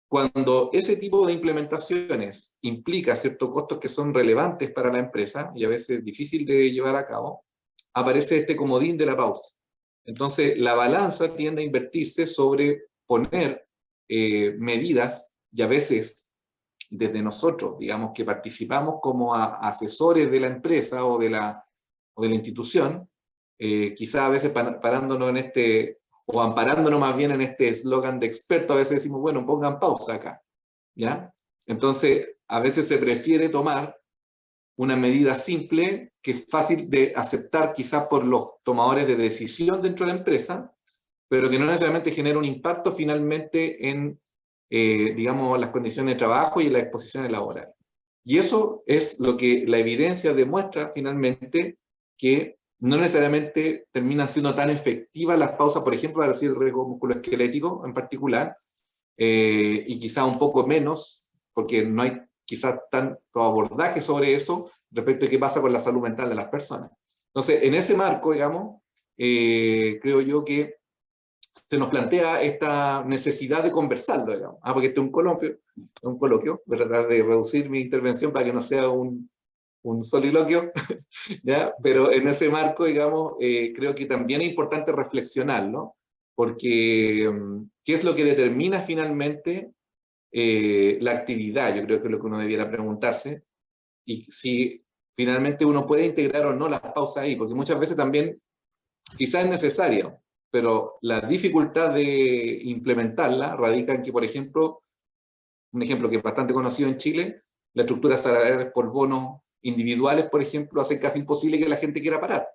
cuando ese tipo de implementaciones implica ciertos costos que son relevantes para la empresa y a veces difícil de llevar a cabo, aparece este comodín de la pausa. Entonces, la balanza tiende a invertirse sobre poner medidas, y a veces desde nosotros, digamos, que participamos como asesores de la empresa o de la institución, quizá a veces parándonos en o amparándonos más bien en este eslogan de experto, a veces decimos, bueno, pongan pausa acá, ¿ya? Entonces, a veces se prefiere tomar una medida simple que es fácil de aceptar quizás por los tomadores de decisión dentro de la empresa, pero que no necesariamente genera un impacto finalmente en, digamos, las condiciones de trabajo y en las exposiciones laborales. Y eso es lo que la evidencia demuestra finalmente, que no necesariamente terminan siendo tan efectivas las pausas, por ejemplo, para decir el riesgo musculoesquelético en particular, y quizá un poco menos, porque no hay quizás tanto abordaje sobre eso respecto a qué pasa con la salud mental de las personas. Entonces, en ese marco, digamos, creo yo que se nos plantea esta necesidad de conversarlo, digamos. Porque este es un coloquio, voy a tratar de reducir mi intervención para que no sea un soliloquio, ¿ya? Pero en ese marco, digamos, creo que también es importante reflexionarlo, porque ¿qué es lo que determina finalmente la actividad? Yo creo que es lo que uno debiera preguntarse, y si finalmente uno puede integrar o no las pausas ahí, porque muchas veces también quizás es necesario, pero la dificultad de implementarla radica en que, por ejemplo, un ejemplo que es bastante conocido en Chile, la estructura salarial por bonos individuales, por ejemplo, hace casi imposible que la gente quiera parar,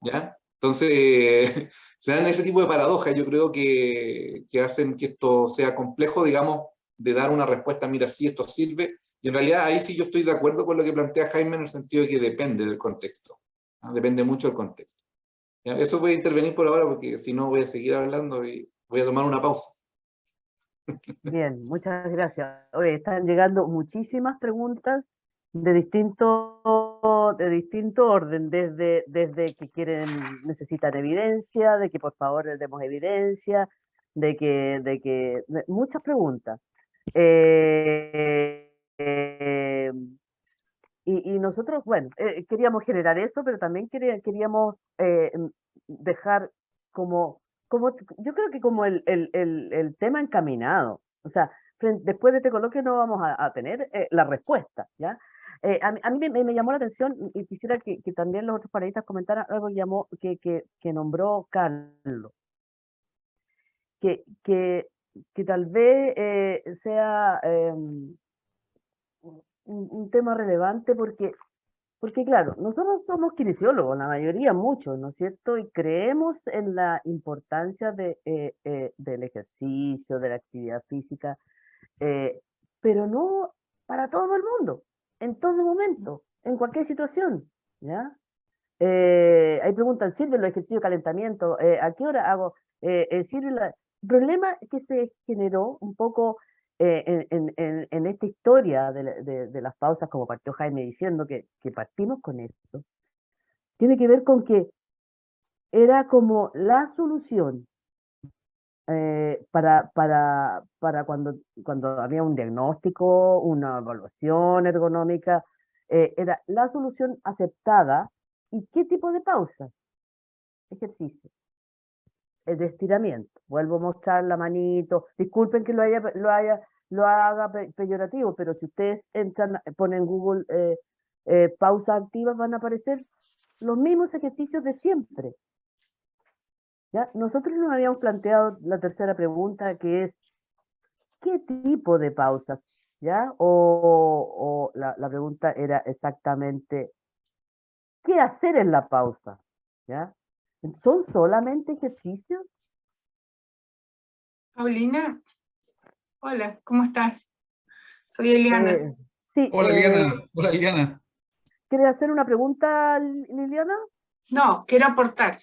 ¿ya? Entonces, se dan ese tipo de paradojas, yo creo que hacen que esto sea complejo, digamos, de dar una respuesta, mira, sí, esto sirve, y en realidad ahí sí yo estoy de acuerdo con lo que plantea Jaime en el sentido de que depende del contexto, ¿no? Depende mucho del contexto. ¿Ya? Eso voy a intervenir por ahora, porque si no voy a seguir hablando y voy a tomar una pausa. Bien, muchas gracias. Oye, están llegando muchísimas preguntas de distinto orden, desde que necesitan evidencia, de que por favor les demos evidencia, muchas preguntas. Eh, y nosotros, bueno, queríamos generar eso, pero también queríamos dejar yo creo que como el tema encaminado. O sea, después de este coloquio no vamos a tener la respuesta, ¿ya? A mí me llamó la atención y quisiera que también los otros panelistas comentaran algo que nombró Carlos, que tal vez sea un tema relevante porque claro, nosotros somos kinesiólogos, la mayoría, muchos, ¿no es cierto? Y creemos en la importancia del ejercicio, de la actividad física, pero no para todo el mundo, en todo momento, en cualquier situación, ¿ya? Ahí preguntan, ¿sirven los ejercicios de calentamiento? ¿A qué hora hago? El problema que se generó un poco en esta historia de las pausas, como partió Jaime diciendo que partimos con esto, tiene que ver con que era como la solución para cuando había un diagnóstico, una evaluación ergonómica, era la solución aceptada. ¿Y qué tipo de pausa? Ejercicio. El de estiramiento. Vuelvo a mostrar la manito. Disculpen que lo haga peyorativo, pero si ustedes entran, ponen en Google pausas activas, van a aparecer los mismos ejercicios de siempre. ¿Ya? Nosotros nos habíamos planteado la tercera pregunta, que es ¿qué tipo de pausas? ¿Ya? O la pregunta era exactamente ¿qué hacer en la pausa? ¿Ya? ¿Son solamente ejercicios? Paulina, hola, ¿cómo estás? Soy Eliana. Sí. Hola, Eliana. Hola, Eliana. ¿Quieres hacer una pregunta, Liliana? No, quiero aportar.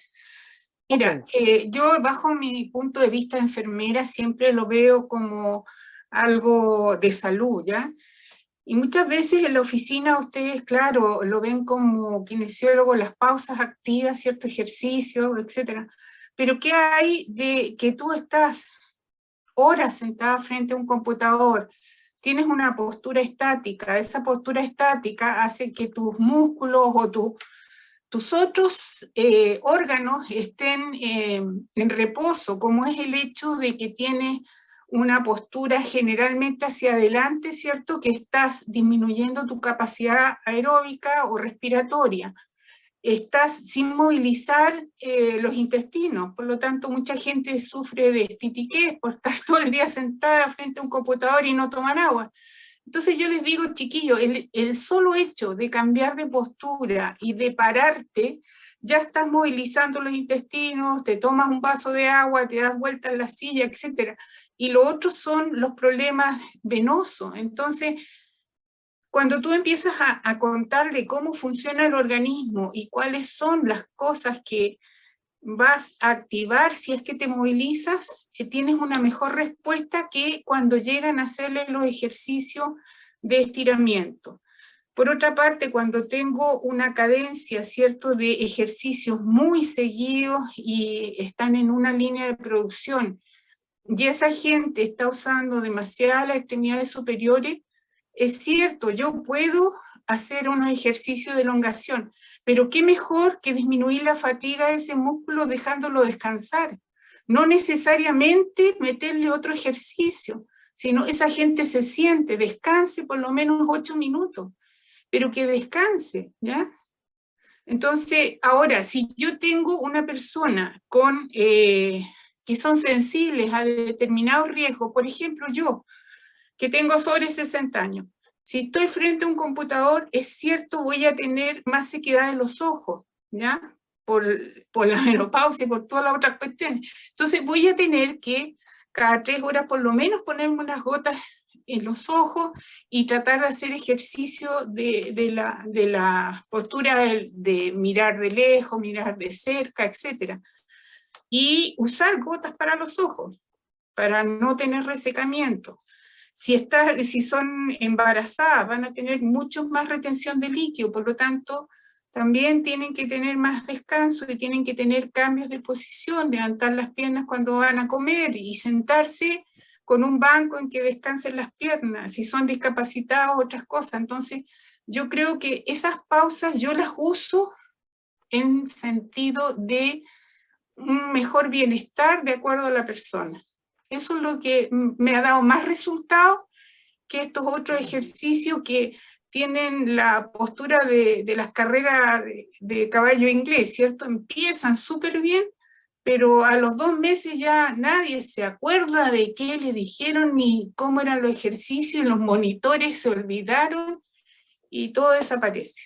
Mira, Ok. yo bajo mi punto de vista de enfermera siempre lo veo como algo de salud, ¿ya? Y muchas veces en la oficina ustedes, claro, lo ven como kinesiólogo, las pausas activas, cierto ejercicio, etcétera. Pero ¿qué hay de que tú estás horas sentada frente a un computador? Tienes una postura estática, esa postura estática hace que tus músculos o tus otros órganos estén en reposo, como es el hecho de que tienes una postura generalmente hacia adelante, ¿cierto? Que estás disminuyendo tu capacidad aeróbica o respiratoria. Estás sin movilizar los intestinos, por lo tanto mucha gente sufre de estitiquez por estar todo el día sentada frente a un computador y no tomar agua. Entonces yo les digo, chiquillos, el solo hecho de cambiar de postura y de pararte, ya estás movilizando los intestinos, te tomas un vaso de agua, te das vuelta en la silla, etc. Y lo otro son los problemas venosos. Entonces, cuando tú empiezas a contarle cómo funciona el organismo y cuáles son las cosas que vas a activar si es que te movilizas, tienes una mejor respuesta que cuando llegan a hacerle los ejercicios de estiramiento. Por otra parte, cuando tengo una cadencia, ¿cierto?, de ejercicios muy seguidos y están en una línea de producción, y esa gente está usando demasiadas las extremidades superiores, es cierto, yo puedo hacer unos ejercicios de elongación, pero qué mejor que disminuir la fatiga de ese músculo dejándolo descansar. No necesariamente meterle otro ejercicio, sino esa gente se siente, descanse por lo menos 8 minutos, pero que descanse, ¿ya? Entonces, ahora, si yo tengo una persona con, que son sensibles a determinados riesgos, por ejemplo yo, que tengo sobre 60 años, si estoy frente a un computador, es cierto, voy a tener más sequedad en los ojos, ¿ya? Por la menopausia y por todas las otras cuestiones. Entonces voy a tener que cada 3 horas por lo menos ponerme unas gotas en los ojos y tratar de hacer ejercicio de la postura de mirar de lejos, mirar de cerca, etc. Y usar gotas para los ojos, para no tener resecamiento. Si son embarazadas, van a tener mucho más retención de líquido, por lo tanto, también tienen que tener más descanso y tienen que tener cambios de posición, levantar las piernas cuando van a comer y sentarse con un banco en que descansen las piernas, si son discapacitados, otras cosas. Entonces, yo creo que esas pausas yo las uso en sentido de un mejor bienestar de acuerdo a la persona. Eso es lo que me ha dado más resultados que estos otros ejercicios que tienen la postura de las carreras de caballo inglés, ¿cierto? Empiezan súper bien, pero a los 2 meses ya nadie se acuerda de qué le dijeron ni cómo eran los ejercicios, los monitores se olvidaron y todo desaparece.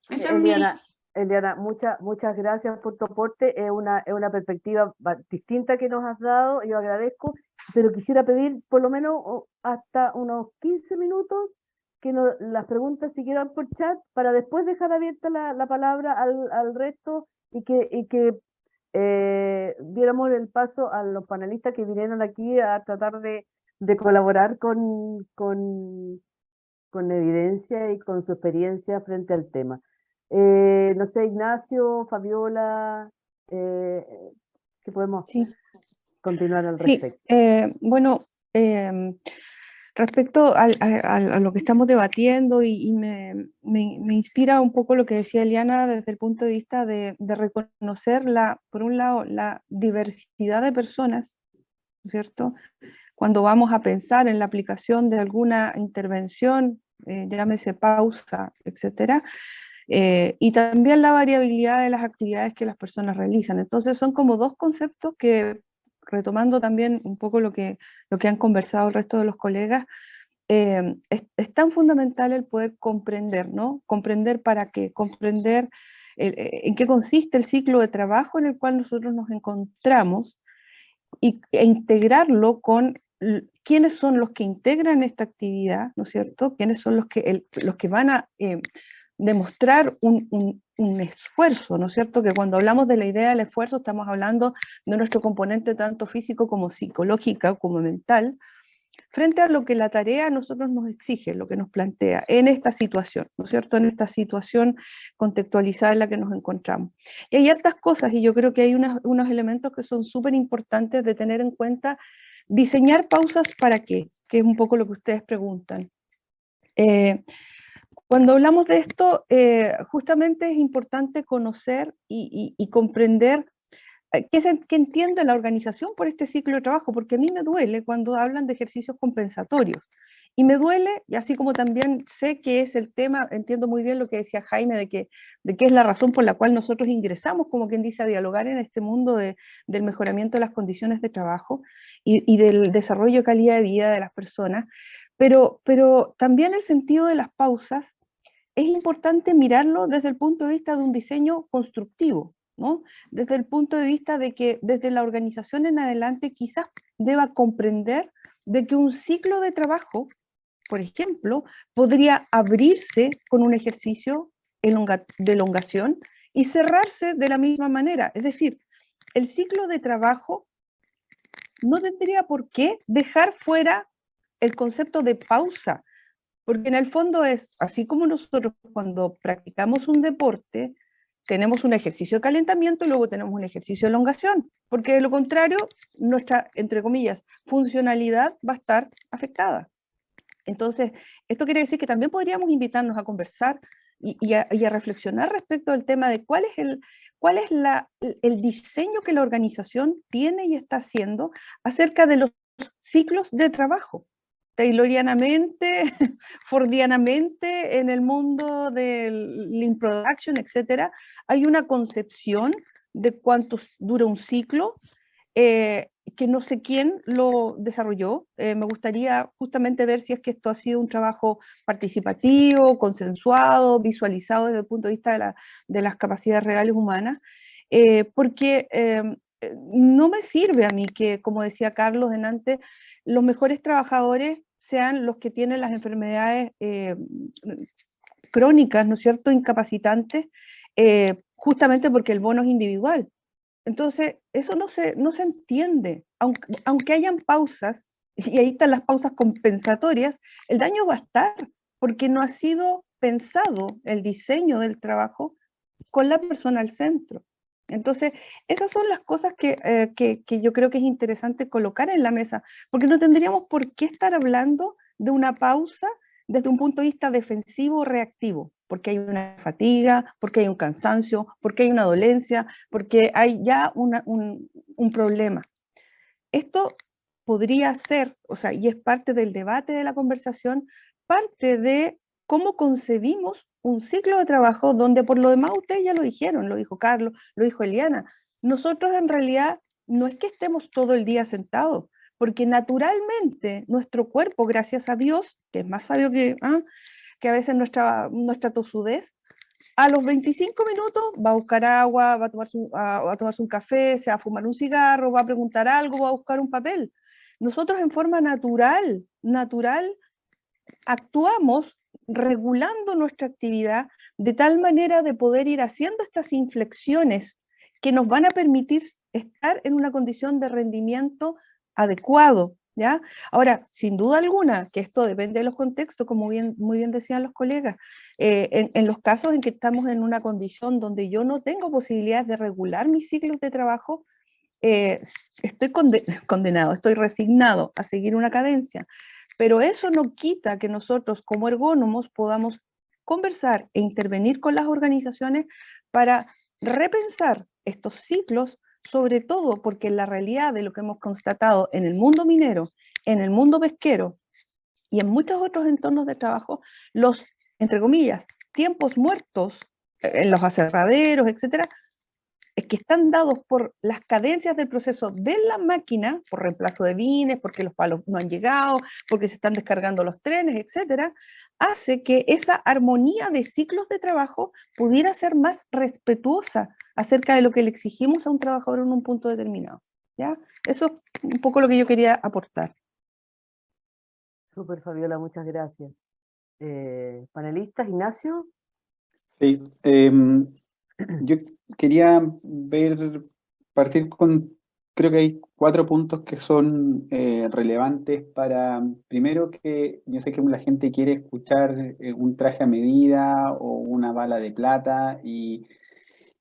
Esa es Eliana, Eliana, muchas gracias por tu aporte. Es una perspectiva distinta que nos has dado, yo agradezco, pero quisiera pedir por lo menos hasta unos 15 minutos que las preguntas siguieran por chat para después dejar abierta la palabra al resto y que diéramos el paso a los panelistas que vinieron aquí a tratar de colaborar con evidencia y con su experiencia frente al tema. No sé, Ignacio, Fabiola, que podemos continuar al respecto. Bueno, respecto a lo que estamos debatiendo y me inspira un poco lo que decía Eliana desde el punto de vista de reconocer, por un lado, la diversidad de personas, ¿no es cierto? Cuando vamos a pensar en la aplicación de alguna intervención, llámese pausa, etcétera, y también la variabilidad de las actividades que las personas realizan. Entonces son como dos conceptos que, retomando también un poco lo que han conversado el resto de los colegas, es tan fundamental el poder comprender, ¿no? Comprender para qué, comprender en qué consiste el ciclo de trabajo en el cual nosotros nos encontramos e integrarlo con quiénes son los que integran esta actividad, ¿no es cierto? Quiénes son los que van a demostrar un esfuerzo, ¿no es cierto? Que cuando hablamos de la idea del esfuerzo estamos hablando de nuestro componente tanto físico como psicológico, como mental, frente a lo que la tarea a nosotros nos exige, lo que nos plantea en esta situación, ¿no es cierto? En esta situación contextualizada en la que nos encontramos. Y hay hartas cosas, y yo creo que hay unos elementos que son súper importantes de tener en cuenta. Diseñar pausas ¿para qué? Que es un poco lo que ustedes preguntan. Cuando hablamos de esto, justamente es importante conocer y comprender qué entiende la organización por este ciclo de trabajo, porque a mí me duele cuando hablan de ejercicios compensatorios. Y me duele, y así como también sé que es el tema, entiendo muy bien lo que decía Jaime, de qué es la razón por la cual nosotros ingresamos, como quien dice, a dialogar en este mundo del mejoramiento de las condiciones de trabajo y del desarrollo de calidad de vida de las personas, pero también el sentido de las pausas es importante mirarlo desde el punto de vista de un diseño constructivo, ¿no? Desde el punto de vista de que desde la organización en adelante quizás deba comprender de que un ciclo de trabajo, por ejemplo, podría abrirse con un ejercicio de elongación y cerrarse de la misma manera. Es decir, el ciclo de trabajo no tendría por qué dejar fuera el concepto de pausa, porque en el fondo es, así como nosotros cuando practicamos un deporte, tenemos un ejercicio de calentamiento y luego tenemos un ejercicio de elongación, porque de lo contrario, nuestra, entre comillas, funcionalidad va a estar afectada. Entonces, esto quiere decir que también podríamos invitarnos a conversar y a reflexionar respecto al tema de cuál es el diseño que la organización tiene y está haciendo acerca de los ciclos de trabajo. Taylorianamente, fordianamente, en el mundo del lean production, etcétera, hay una concepción de cuánto dura un ciclo, que no sé quién lo desarrolló. Me gustaría justamente ver si es que esto ha sido un trabajo participativo, consensuado, visualizado desde el punto de vista de las capacidades reales humanas, porque no me sirve a mí que, como decía Carlos delante, los mejores trabajadores sean los que tienen las enfermedades crónicas, ¿no es cierto?, incapacitantes, justamente porque el bono es individual. Entonces, eso no se entiende. Aunque hayan pausas, y ahí están las pausas compensatorias, el daño va a estar, porque no ha sido pensado el diseño del trabajo con la persona al centro. Entonces, esas son las cosas que yo creo que es interesante colocar en la mesa, porque no tendríamos por qué estar hablando de una pausa desde un punto de vista defensivo o reactivo, porque hay una fatiga, porque hay un cansancio, porque hay una dolencia, porque hay ya un problema. Esto podría ser, o sea, y es parte del debate de la conversación, parte de cómo concebimos un ciclo de trabajo donde por lo demás ustedes ya lo dijeron, lo dijo Carlos, lo dijo Eliana. Nosotros en realidad no es que estemos todo el día sentados, porque naturalmente nuestro cuerpo, gracias a Dios, que es más sabio que a veces nuestra tosudez, a los 25 minutos va a buscar agua, va a tomarse un café, se va a fumar un cigarro, va a preguntar algo, va a buscar un papel. Nosotros en forma natural actuamos regulando nuestra actividad de tal manera de poder ir haciendo estas inflexiones que nos van a permitir estar en una condición de rendimiento adecuado, ¿ya? Ahora, sin duda alguna, que esto depende de los contextos, como muy bien decían los colegas, en los casos en que estamos en una condición donde yo no tengo posibilidades de regular mis ciclos de trabajo, estoy condenado, estoy resignado a seguir una cadencia. Pero eso no quita que nosotros como ergónomos podamos conversar e intervenir con las organizaciones para repensar estos ciclos, sobre todo porque en la realidad de lo que hemos constatado en el mundo minero, en el mundo pesquero y en muchos otros entornos de trabajo, los, entre comillas, tiempos muertos en los aserraderos, etcétera, es que están dados por las cadencias del proceso de la máquina, por reemplazo de bines, porque los palos no han llegado, porque se están descargando los trenes, etcétera, hace que esa armonía de ciclos de trabajo pudiera ser más respetuosa acerca de lo que le exigimos a un trabajador en un punto determinado. ¿Ya? Eso es un poco lo que yo quería aportar. Súper, Fabiola, muchas gracias. Panelistas, Ignacio. Sí, yo quería partir con, creo que hay 4 puntos que son relevantes para, primero que yo sé que la gente quiere escuchar un traje a medida o una bala de plata y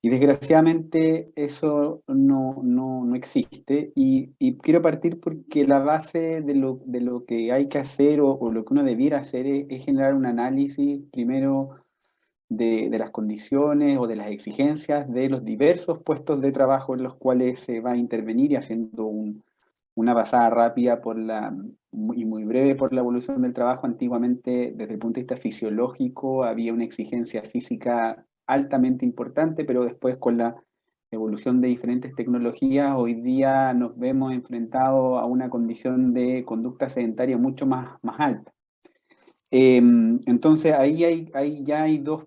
desgraciadamente eso no existe y quiero partir porque la base de lo que hay que hacer o lo que uno debiera hacer es generar un análisis primero de las condiciones o de las exigencias de los diversos puestos de trabajo en los cuales se va a intervenir y haciendo una pasada rápida y muy breve por la evolución del trabajo. Antiguamente, desde el punto de vista fisiológico, había una exigencia física altamente importante, pero después con la evolución de diferentes tecnologías, hoy día nos vemos enfrentados a una condición de conducta sedentaria mucho más alta. Entonces ahí ya hay 2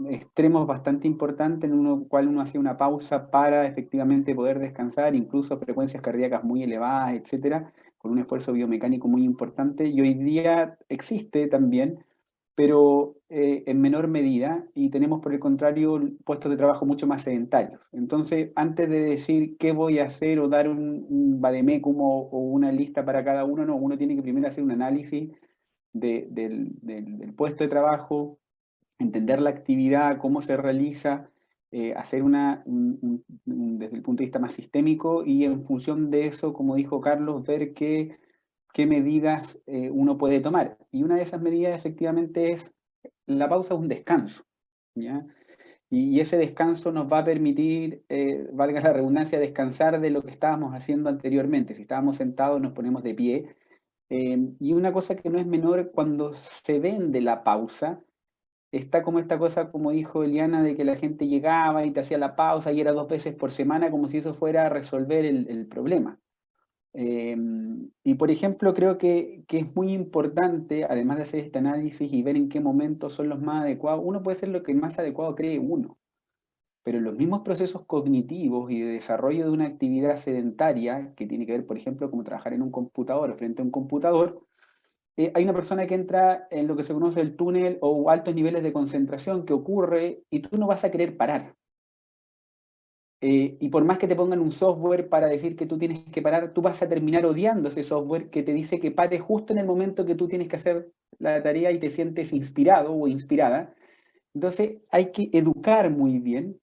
extremos bastante importantes, en uno cual uno hacía una pausa para efectivamente poder descansar, incluso frecuencias cardíacas muy elevadas, etcétera, con un esfuerzo biomecánico muy importante, y hoy día existe también, pero en menor medida, y tenemos por el contrario puestos de trabajo mucho más sedentarios. Entonces, antes de decir qué voy a hacer o dar un vademecum o una lista para cada uno, no, uno tiene que primero hacer un análisis del puesto de trabajo, entender la actividad, cómo se realiza, hacer desde el punto de vista más sistémico y en función de eso, como dijo Carlos, ver qué medidas uno puede tomar. Y una de esas medidas efectivamente es la pausa, es un descanso, ¿ya? Y ese descanso nos va a permitir, valga la redundancia, descansar de lo que estábamos haciendo anteriormente. Si estábamos sentados, nos ponemos de pie. Y una cosa que no es menor, cuando se vende la pausa, está como esta cosa, como dijo Eliana, de que la gente llegaba y te hacía la pausa y era 2 veces por semana, como si eso fuera a resolver el problema. Y por ejemplo, creo que es muy importante, además de hacer este análisis y ver en qué momentos son los más adecuados, uno puede ser lo que más adecuado cree uno, pero los mismos procesos cognitivos y de desarrollo de una actividad sedentaria, que tiene que ver, por ejemplo, como trabajar en un computador o frente a un computador, hay una persona que entra en lo que se conoce el túnel o altos niveles de concentración que ocurre y tú no vas a querer parar. Y por más que te pongan un software para decir que tú tienes que parar, tú vas a terminar odiando ese software que te dice que pare justo en el momento que tú tienes que hacer la tarea y te sientes inspirado o inspirada. Entonces hay que educar muy bien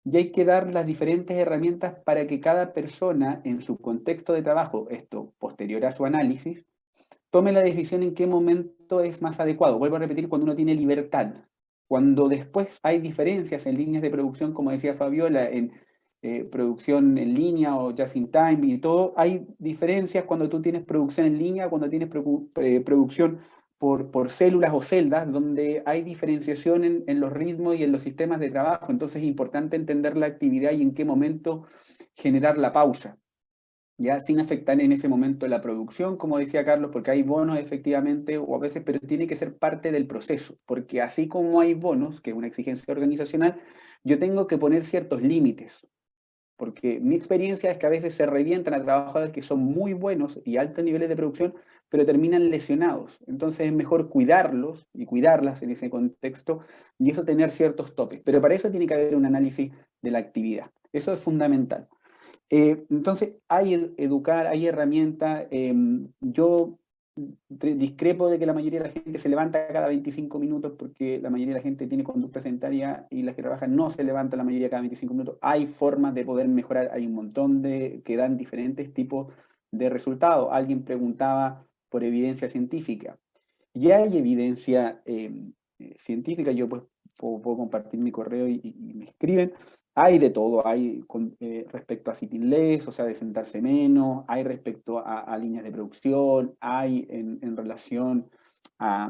y hay que dar las diferentes herramientas para que cada persona en su contexto de trabajo, esto posterior a su análisis, tome la decisión en qué momento es más adecuado. Vuelvo a repetir, cuando uno tiene libertad. Cuando después hay diferencias en líneas de producción, como decía Fabiola, en producción en línea o just in time y todo, hay diferencias cuando tú tienes producción en línea, cuando tienes producción por células o celdas, donde hay diferenciación en los ritmos y en los sistemas de trabajo. Entonces es importante entender la actividad y en qué momento generar la pausa. ya sin afectar en ese momento la producción, como decía Carlos, porque hay bonos efectivamente, o a veces, pero tiene que ser parte del proceso, porque así como hay bonos, que es una exigencia organizacional, yo tengo que poner ciertos límites, porque mi experiencia es que a veces se revientan a trabajadores que son muy buenos y altos niveles de producción, pero terminan lesionados. Entonces es mejor cuidarlos y cuidarlas en ese contexto, y eso tener ciertos topes. Pero para eso tiene que haber un análisis de la actividad. Eso es fundamental. Entonces, hay educar, hay herramientas. Yo discrepo de que la mayoría de la gente se levanta cada 25 minutos, porque la mayoría de la gente tiene conducta sedentaria y las que trabajan no se levantan la mayoría cada 25 minutos. Hay formas de poder mejorar, hay un montón de que dan diferentes tipos de resultados. Alguien preguntaba por evidencia científica. Y hay evidencia científica, yo pues puedo compartir mi correo y me escriben. Hay de todo, hay respecto a sitting less, o sea, de sentarse menos, hay respecto a líneas de producción, hay en relación a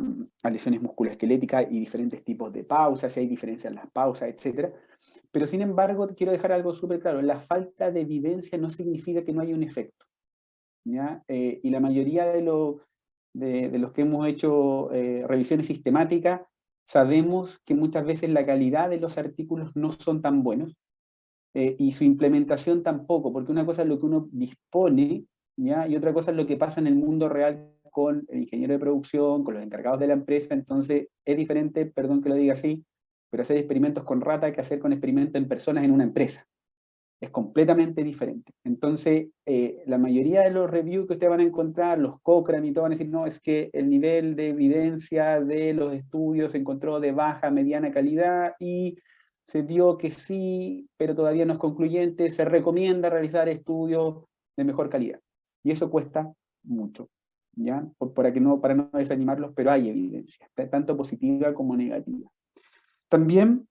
lesiones musculoesqueléticas y diferentes tipos de pausas, si hay diferencias en las pausas, etc. Pero sin embargo, quiero dejar algo súper claro, la falta de evidencia no significa que no haya un efecto, ¿ya? Y la mayoría de los que hemos hecho revisiones sistemáticas, sabemos que muchas veces la calidad de los artículos no son tan buenos, y su implementación tampoco, porque una cosa es lo que uno dispone, ¿ya? Y otra cosa es lo que pasa en el mundo real con el ingeniero de producción, con los encargados de la empresa. Entonces es diferente, perdón que lo diga así, pero hacer experimentos con rata que hacer con experimentos en personas en una empresa. Es completamente diferente. Entonces, la mayoría de los reviews que ustedes van a encontrar, los Cochrane y todo, van a decir, no, es que el nivel de evidencia de los estudios se encontró de baja, mediana calidad y se vio que sí, pero todavía no es concluyente, se recomienda realizar estudios de mejor calidad. Y eso cuesta mucho, ¿ya? Para no desanimarlos, pero hay evidencia, tanto positiva como negativa. También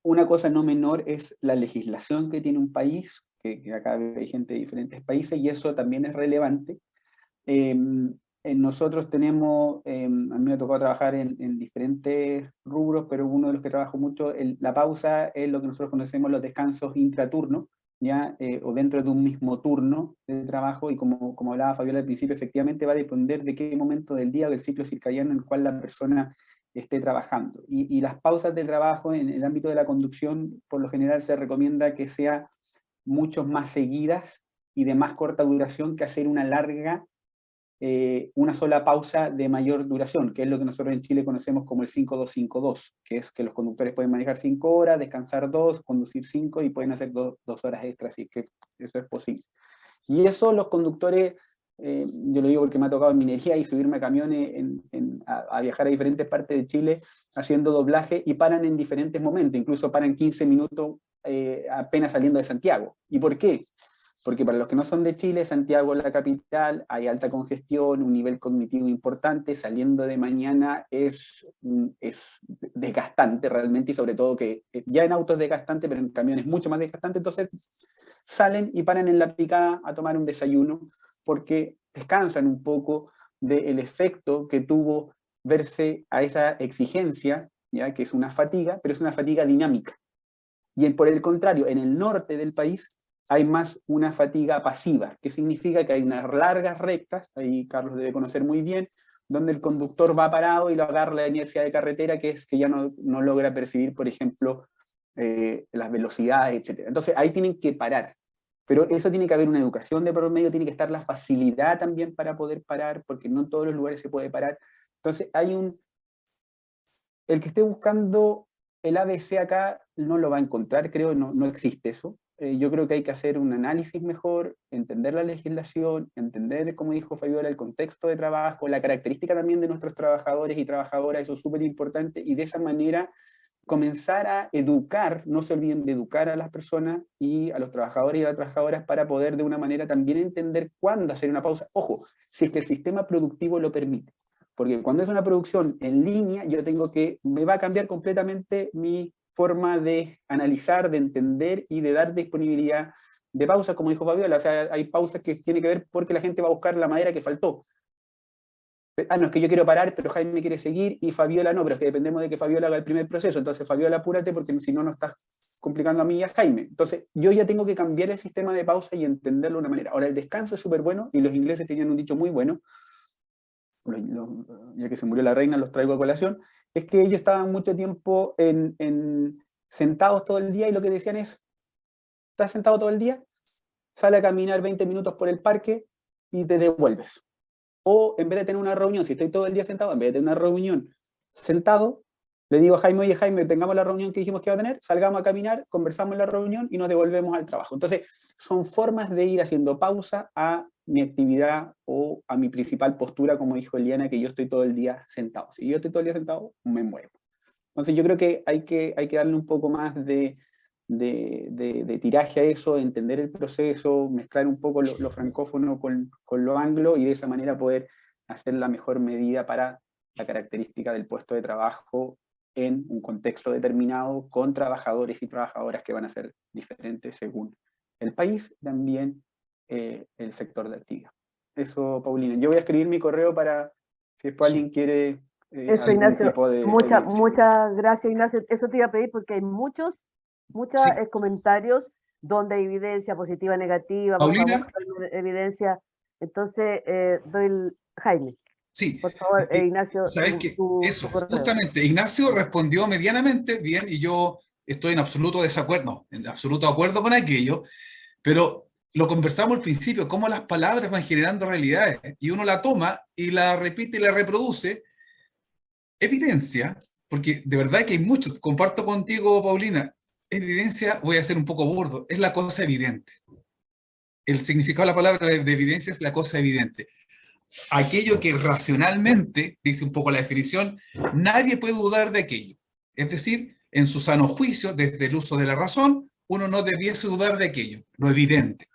una cosa no menor es la legislación que tiene un país, que acá hay gente de diferentes países, y eso también es relevante. Nosotros tenemos, a mí me ha tocado trabajar en diferentes rubros, pero uno de los que trabajo mucho, la pausa es lo que nosotros conocemos los descansos intraturno, ¿ya? O dentro de un mismo turno de trabajo, y como hablaba Fabiola al principio, efectivamente va a depender de qué momento del día o del ciclo circadiano en el cual la persona esté trabajando. Y las pausas de trabajo en el ámbito de la conducción, por lo general se recomienda que sea mucho más seguidas y de más corta duración que hacer una sola pausa de mayor duración, que es lo que nosotros en Chile conocemos como el 5-2-5-2, que es que los conductores pueden manejar 5 horas, descansar 2, conducir 5 y pueden hacer 2 horas extras, así que eso es posible. Y eso los conductores, yo lo digo porque me ha tocado en minería y subirme a camiones a viajar a diferentes partes de Chile haciendo doblaje, y paran en diferentes momentos, incluso paran 15 minutos apenas saliendo de Santiago. ¿Y por qué? Porque para los que no son de Chile, Santiago es la capital, hay alta congestión, un nivel cognitivo importante, saliendo de mañana es desgastante realmente, y sobre todo que ya en autos es desgastante, pero en camiones es mucho más desgastante. Entonces salen y paran en la picada a tomar un desayuno, porque descansan un poco del efecto que tuvo verse a esa exigencia, ¿ya? Que es una fatiga, pero es una fatiga dinámica. Y por el contrario, en el norte del país hay más una fatiga pasiva, que significa que hay unas largas rectas, ahí Carlos debe conocer muy bien, donde el conductor va parado y lo agarra la inercia de carretera, que es que ya no logra percibir, por ejemplo, las velocidades, etc. Entonces ahí tienen que parar. Pero eso tiene que haber una educación de por medio, tiene que estar la facilidad también para poder parar, porque no en todos los lugares se puede parar. Entonces el que esté buscando el ABC acá no lo va a encontrar, creo, no existe eso. Yo creo que hay que hacer un análisis mejor, entender la legislación, entender, como dijo Fabiola, el contexto de trabajo, la característica también de nuestros trabajadores y trabajadoras, eso es súper importante, y de esa manera comenzar a educar, no se olviden de educar a las personas y a los trabajadores y a las trabajadoras para poder de una manera también entender cuándo hacer una pausa. Ojo, si es que el sistema productivo lo permite. Porque cuando es una producción en línea, me va a cambiar completamente mi forma de analizar, de entender y de dar disponibilidad de pausas, como dijo Fabiola. O sea, hay pausas que tienen que ver porque la gente va a buscar la madera que faltó. No, es que yo quiero parar, pero Jaime quiere seguir, y Fabiola no, pero es que dependemos de que Fabiola haga el primer proceso. Entonces, Fabiola, apúrate, porque si no, no estás complicando a mí y a Jaime. Entonces, yo ya tengo que cambiar el sistema de pausa y entenderlo de una manera. Ahora, el descanso es súper bueno, y los ingleses tenían un dicho muy bueno, ya que se murió la reina, los traigo a colación, es que ellos estaban mucho tiempo sentados todo el día, y lo que decían es, ¿estás sentado todo el día? Sale a caminar 20 minutos por el parque y te devuelves. O en vez de tener una reunión, si estoy todo el día sentado, en vez de tener una reunión sentado, le digo a Jaime, oye Jaime, tengamos la reunión que dijimos que iba a tener, salgamos a caminar, conversamos en la reunión y nos devolvemos al trabajo. Entonces, son formas de ir haciendo pausa a mi actividad o a mi principal postura, como dijo Eliana, que yo estoy todo el día sentado. Si yo estoy todo el día sentado, me muevo. Entonces, yo creo que hay que darle un poco más de tiraje a eso, entender el proceso, mezclar un poco lo francófono con lo anglo, y de esa manera poder hacer la mejor medida para la característica del puesto de trabajo en un contexto determinado, con trabajadores y trabajadoras que van a ser diferentes según el país, también el sector de actividad. Eso, Paulina. Yo voy a escribir mi correo para, si después alguien quiere eso, algún Ignacio, tipo de muchas gracias, Ignacio. Eso te iba a pedir porque hay muchos Sí. comentarios donde hay evidencia positiva, negativa, por Paulina. favor, evidencia. Entonces, Jaime, Sí, por favor, Ignacio, sabes que eso, tu correo. justamente, Ignacio respondió medianamente bien, y yo estoy en absoluto desacuerdo, no, en absoluto acuerdo con aquello, pero lo conversamos al principio, cómo las palabras van generando realidades, y uno la toma y la repite y la reproduce. Evidencia, porque de verdad que hay mucho, comparto contigo, Paulina, evidencia, voy a ser un poco burdo, es la cosa evidente. El significado de la palabra de evidencia es la cosa evidente. Aquello que racionalmente, dice un poco la definición, nadie puede dudar de aquello. Es decir, en su sano juicio, desde el uso de la razón, uno no debiese dudar de aquello, lo evidente.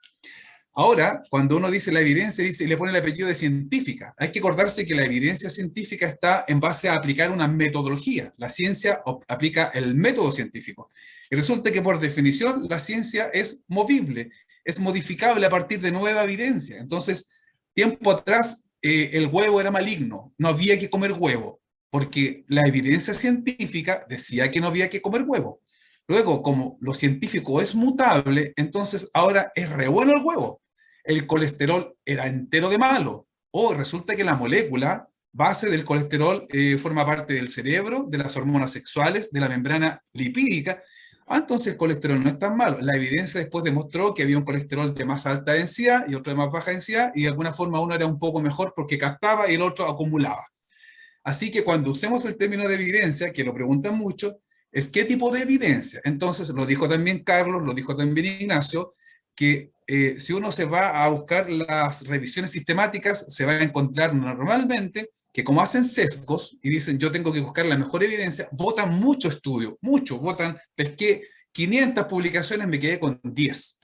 Ahora, cuando uno dice la evidencia, dice, y le pone el apellido de científica, hay que acordarse que la evidencia científica está en base a aplicar una metodología. La ciencia aplica el método científico. Y resulta que por definición la ciencia es movible, es modificable a partir de nueva evidencia. Entonces, tiempo atrás el huevo era maligno, no había que comer huevo, porque la evidencia científica decía que no había que comer huevo. Luego, como lo científico es mutable, entonces ahora es re bueno el huevo. El colesterol era entero de malo, o resulta que la molécula base del colesterol forma parte del cerebro, de las hormonas sexuales, de la membrana lipídica. Entonces el colesterol no es tan malo. La evidencia después demostró que había un colesterol de más alta densidad y otro de más baja densidad, y de alguna forma uno era un poco mejor porque captaba y el otro acumulaba. Así que cuando usemos el término de evidencia, que lo preguntan mucho, es qué tipo de evidencia. Entonces, lo dijo también Carlos, lo dijo también Ignacio, que si uno se va a buscar las revisiones sistemáticas, se va a encontrar normalmente que como hacen sesgos y dicen yo tengo que buscar la mejor evidencia, votan mucho estudio, mucho, votan, pesqué 500 publicaciones, me quedé con 10.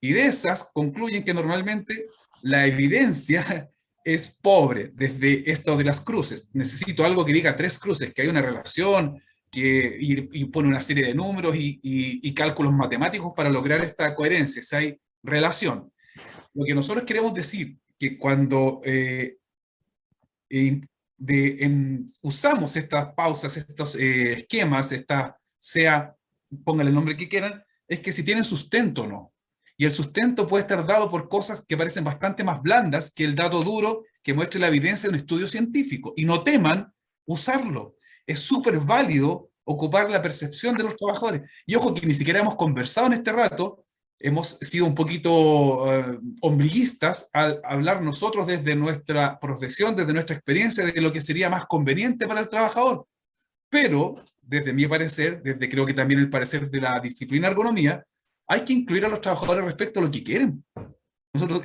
Y de esas concluyen que normalmente la evidencia es pobre, desde esto de las cruces. Necesito algo que diga 3 cruces, que hay una relación, y pone una serie de números y cálculos matemáticos para lograr esta coherencia, si hay relación. Lo que nosotros queremos decir, que cuando usamos estas pausas, estos esquemas, pónganle el nombre que quieran, es que si tienen sustento o no. Y el sustento puede estar dado por cosas que parecen bastante más blandas que el dato duro que muestre la evidencia de un estudio científico. Y no teman usarlo. Es súper válido ocupar la percepción de los trabajadores. Y ojo que ni siquiera hemos conversado en este rato, hemos sido un poquito ombliguistas al hablar nosotros desde nuestra profesión, desde nuestra experiencia, de lo que sería más conveniente para el trabajador. Pero, desde mi parecer, desde creo que también el parecer de la disciplina ergonomía, hay que incluir a los trabajadores respecto a lo que quieren. Nosotros,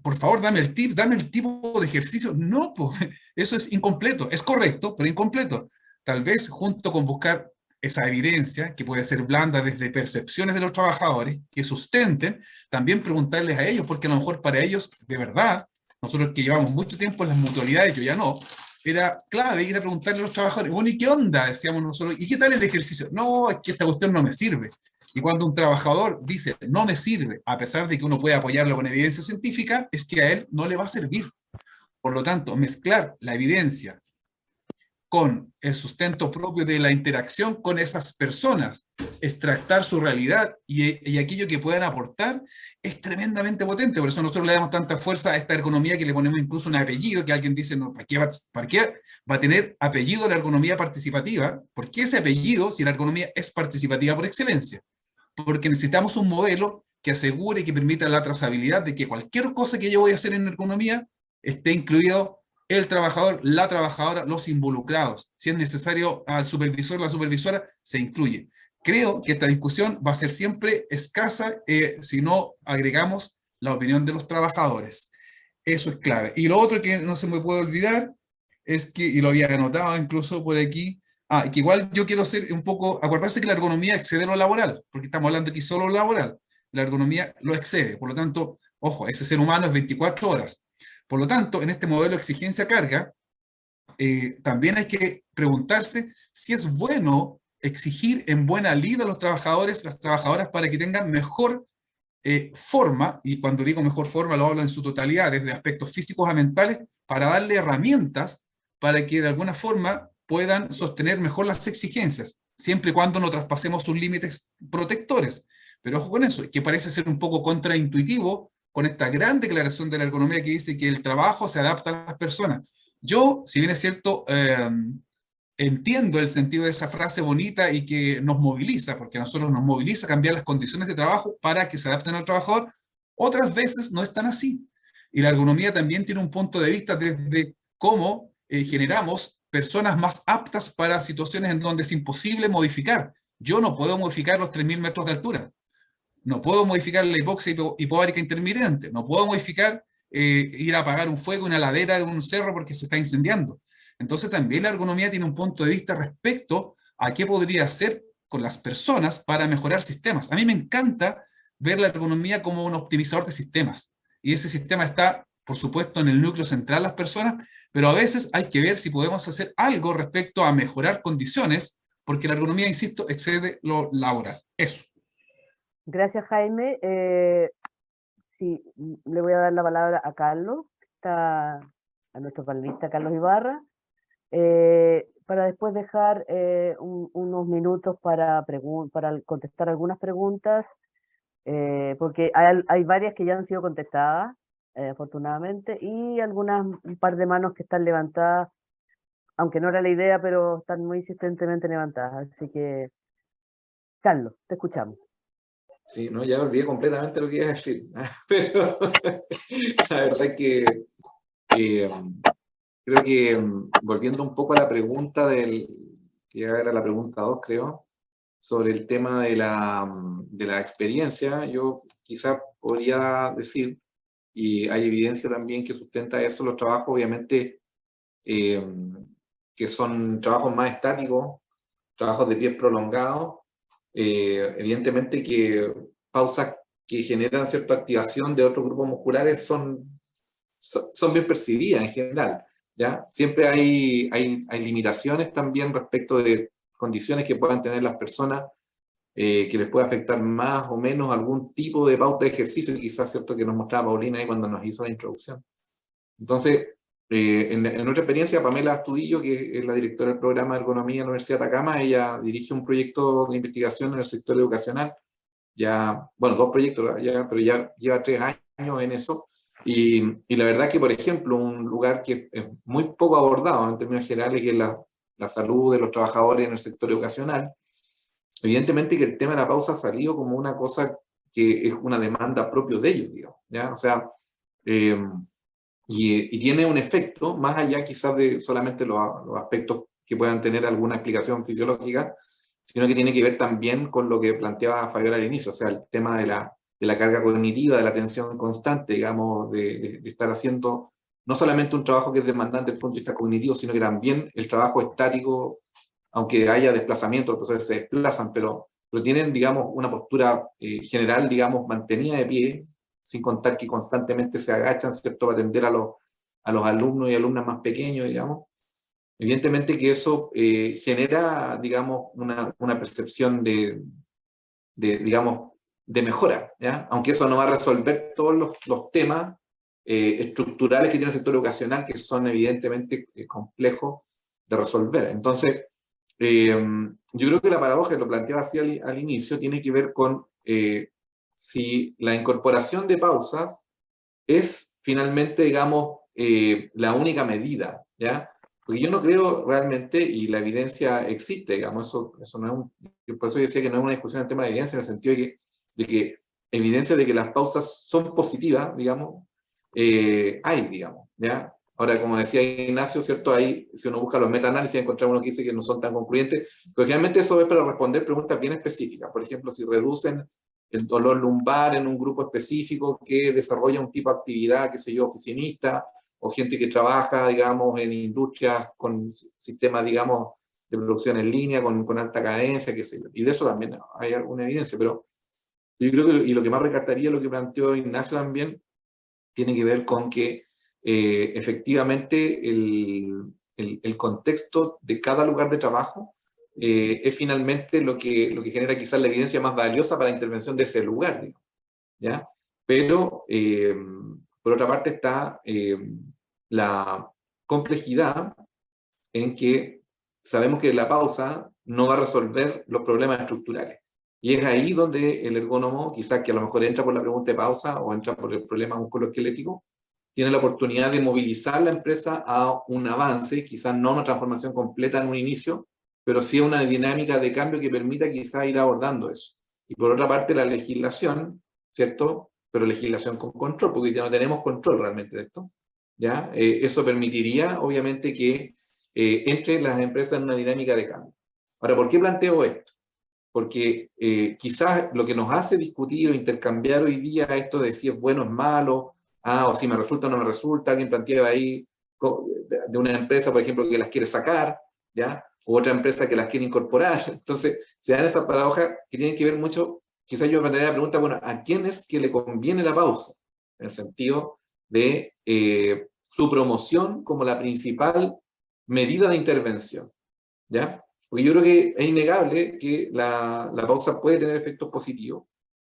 por favor, dame el tip, dame el tipo de ejercicio. No, pues, eso es incompleto. Es correcto, pero incompleto. Tal vez junto con buscar esa evidencia, que puede ser blanda desde percepciones de los trabajadores, que sustenten, también preguntarles a ellos, porque a lo mejor para ellos, de verdad, nosotros que llevamos mucho tiempo en las mutualidades, yo ya no, era clave ir a preguntarle a los trabajadores, bueno, ¿y qué onda? Decíamos nosotros, ¿y qué tal el ejercicio? No, es que esta cuestión no me sirve. Y cuando un trabajador dice, no me sirve, a pesar de que uno puede apoyarlo con evidencia científica, es que a él no le va a servir. Por lo tanto, mezclar la evidencia con el sustento propio de la interacción con esas personas extractar su realidad y aquello que puedan aportar es tremendamente potente. Por eso nosotros le damos tanta fuerza a esta ergonomía que le ponemos incluso un apellido, que alguien dice, no, para qué va a tener apellido la ergonomía participativa? ¿Por qué ese apellido si la ergonomía es participativa por excelencia? Porque necesitamos un modelo que asegure y que permita la trazabilidad de que cualquier cosa que yo voy a hacer en ergonomía esté incluido el trabajador, la trabajadora, los involucrados. Si es necesario al supervisor, la supervisora, se incluye. Creo que esta discusión va a ser siempre escasa si no agregamos la opinión de los trabajadores. Eso es clave. Y lo otro que no se me puede olvidar es que, y lo había anotado incluso por aquí, que igual yo quiero ser un poco, acordarse que la ergonomía excede lo laboral, porque estamos hablando aquí solo lo laboral. La ergonomía lo excede, por lo tanto, ojo, ese ser humano es 24 horas. Por lo tanto, en este modelo de exigencia-carga, también hay que preguntarse si es bueno exigir en buena lid a los trabajadores, las trabajadoras, para que tengan mejor forma, y cuando digo mejor forma lo hablo en su totalidad, desde aspectos físicos a mentales, para darle herramientas para que de alguna forma puedan sostener mejor las exigencias, siempre y cuando no traspasemos sus límites protectores. Pero ojo con eso, que parece ser un poco contraintuitivo con esta gran declaración de la ergonomía que dice que el trabajo se adapta a las personas. Yo, si bien es cierto, entiendo el sentido de esa frase bonita y que nos moviliza, porque a nosotros nos moviliza cambiar las condiciones de trabajo para que se adapten al trabajador, otras veces no es tan así. Y la ergonomía también tiene un punto de vista desde cómo generamos personas más aptas para situaciones en donde es imposible modificar. Yo no puedo modificar los 3.000 metros de altura. No puedo modificar la hipoxia hipobárica intermitente. No puedo modificar ir a apagar un fuego en una ladera de un cerro porque se está incendiando. Entonces también la ergonomía tiene un punto de vista respecto a qué podría hacer con las personas para mejorar sistemas. A mí me encanta ver la ergonomía como un optimizador de sistemas. Y ese sistema está, por supuesto, en el núcleo central de las personas, pero a veces hay que ver si podemos hacer algo respecto a mejorar condiciones, porque la ergonomía, insisto, excede lo laboral. Eso. Gracias, Jaime. Sí, le voy a dar la palabra a Carlos, a nuestro panelista Carlos Ibarra, para después dejar unos minutos para contestar algunas preguntas, porque hay varias que ya han sido contestadas, afortunadamente, y un par de manos que están levantadas, aunque no era la idea, pero están muy insistentemente levantadas. Así que, Carlos, te escuchamos. Sí, no, ya olvidé completamente lo que iba a decir, pero la verdad es que creo que volviendo un poco a la pregunta que era la pregunta 2, creo, sobre el tema de la experiencia, yo quizá podría decir, y hay evidencia también que sustenta eso, los trabajos obviamente que son trabajos más estáticos, trabajos de pie prolongados, evidentemente que pausas que generan cierta activación de otros grupos musculares son bien percibidas en general, ¿ya? Siempre hay limitaciones también respecto de condiciones que puedan tener las personas, que les puede afectar más o menos algún tipo de pauta de ejercicio, quizás, ¿cierto?, que nos mostraba Paulina ahí cuando nos hizo la introducción. Entonces, en nuestra experiencia, Pamela Astudillo, que es la directora del programa de ergonomía de la Universidad de Atacama, ella dirige un proyecto de investigación en el sector educacional, bueno, 2 proyectos ya, pero ya lleva 3 años en eso, y la verdad que, por ejemplo, un lugar que es muy poco abordado en términos generales, que es la salud de los trabajadores en el sector educacional, evidentemente que el tema de la pausa ha salido como una cosa que es una demanda propio de ellos, digamos, ¿ya? O sea, y tiene un efecto, más allá quizás de solamente los aspectos que puedan tener alguna explicación fisiológica, sino que tiene que ver también con lo que planteaba Fabiola al inicio, o sea, el tema de la carga cognitiva, de la atención constante, digamos, de estar haciendo no solamente un trabajo que es demandante desde el punto de vista cognitivo, sino que también el trabajo estático, aunque haya desplazamiento, los profesores se desplazan, pero tienen, digamos, una postura general, digamos, mantenida de pie, sin contar que constantemente se agachan, ¿cierto?, para atender a los alumnos y alumnas más pequeños, digamos. Evidentemente que eso genera, digamos, una percepción digamos, de mejora, ¿ya? Aunque eso no va a resolver todos los temas estructurales que tiene el sector educacional, que son evidentemente complejos de resolver. Entonces, yo creo que la paradoja, que lo planteaba así al inicio, tiene que ver con si la incorporación de pausas es finalmente, digamos, la única medida, ¿ya? Porque yo no creo realmente, y la evidencia existe, digamos, eso no es por eso yo decía que no es una discusión en tema de evidencia, en el sentido de que evidencia de que las pausas son positivas, digamos, hay, digamos, ¿ya? Ahora, como decía Ignacio, ¿cierto? Ahí, si uno busca los metaanálisis, encontramos uno que dice que no son tan concluyentes, pero generalmente eso es para responder preguntas bien específicas. Por ejemplo, si reducen el dolor lumbar en un grupo específico que desarrolla un tipo de actividad, qué sé yo, oficinista, o gente que trabaja, digamos, en industrias con sistemas, digamos, de producción en línea, con alta cadencia, qué sé yo. Y de eso también hay alguna evidencia, pero yo creo que, y lo que más rescataría, lo que planteó Ignacio también, tiene que ver con que efectivamente el contexto de cada lugar de trabajo es finalmente lo que genera quizás la evidencia más valiosa para la intervención de ese lugar, digamos, ¿ya? Pero, por otra parte, está la complejidad en que sabemos que la pausa no va a resolver los problemas estructurales. Y es ahí donde el ergónomo, quizás que a lo mejor entra por la pregunta de pausa o entra por el problema musculoesquelético, tiene la oportunidad de movilizar la empresa a un avance, quizás no una transformación completa en un inicio, pero sí una dinámica de cambio que permita quizás ir abordando eso. Y por otra parte, la legislación, ¿cierto? Pero legislación con control, porque ya no tenemos control realmente de esto, ¿ya? Eso permitiría, obviamente, que entre las empresas en una dinámica de cambio. Ahora, ¿por qué planteo esto? Porque quizás lo que nos hace discutir o intercambiar hoy día esto de si es bueno o es malo, o si me resulta o no me resulta, alguien planteaba ahí de una empresa, por ejemplo, que las quiere sacar, ¿ya? U otra empresa que las quiere incorporar. Entonces, se dan esas paradojas que tienen que ver mucho, quizás yo me plantearía la pregunta, bueno, ¿a quién es que le conviene la pausa? En el sentido de su promoción como la principal medida de intervención, ¿ya? Porque yo creo que es innegable que la pausa puede tener efectos positivos,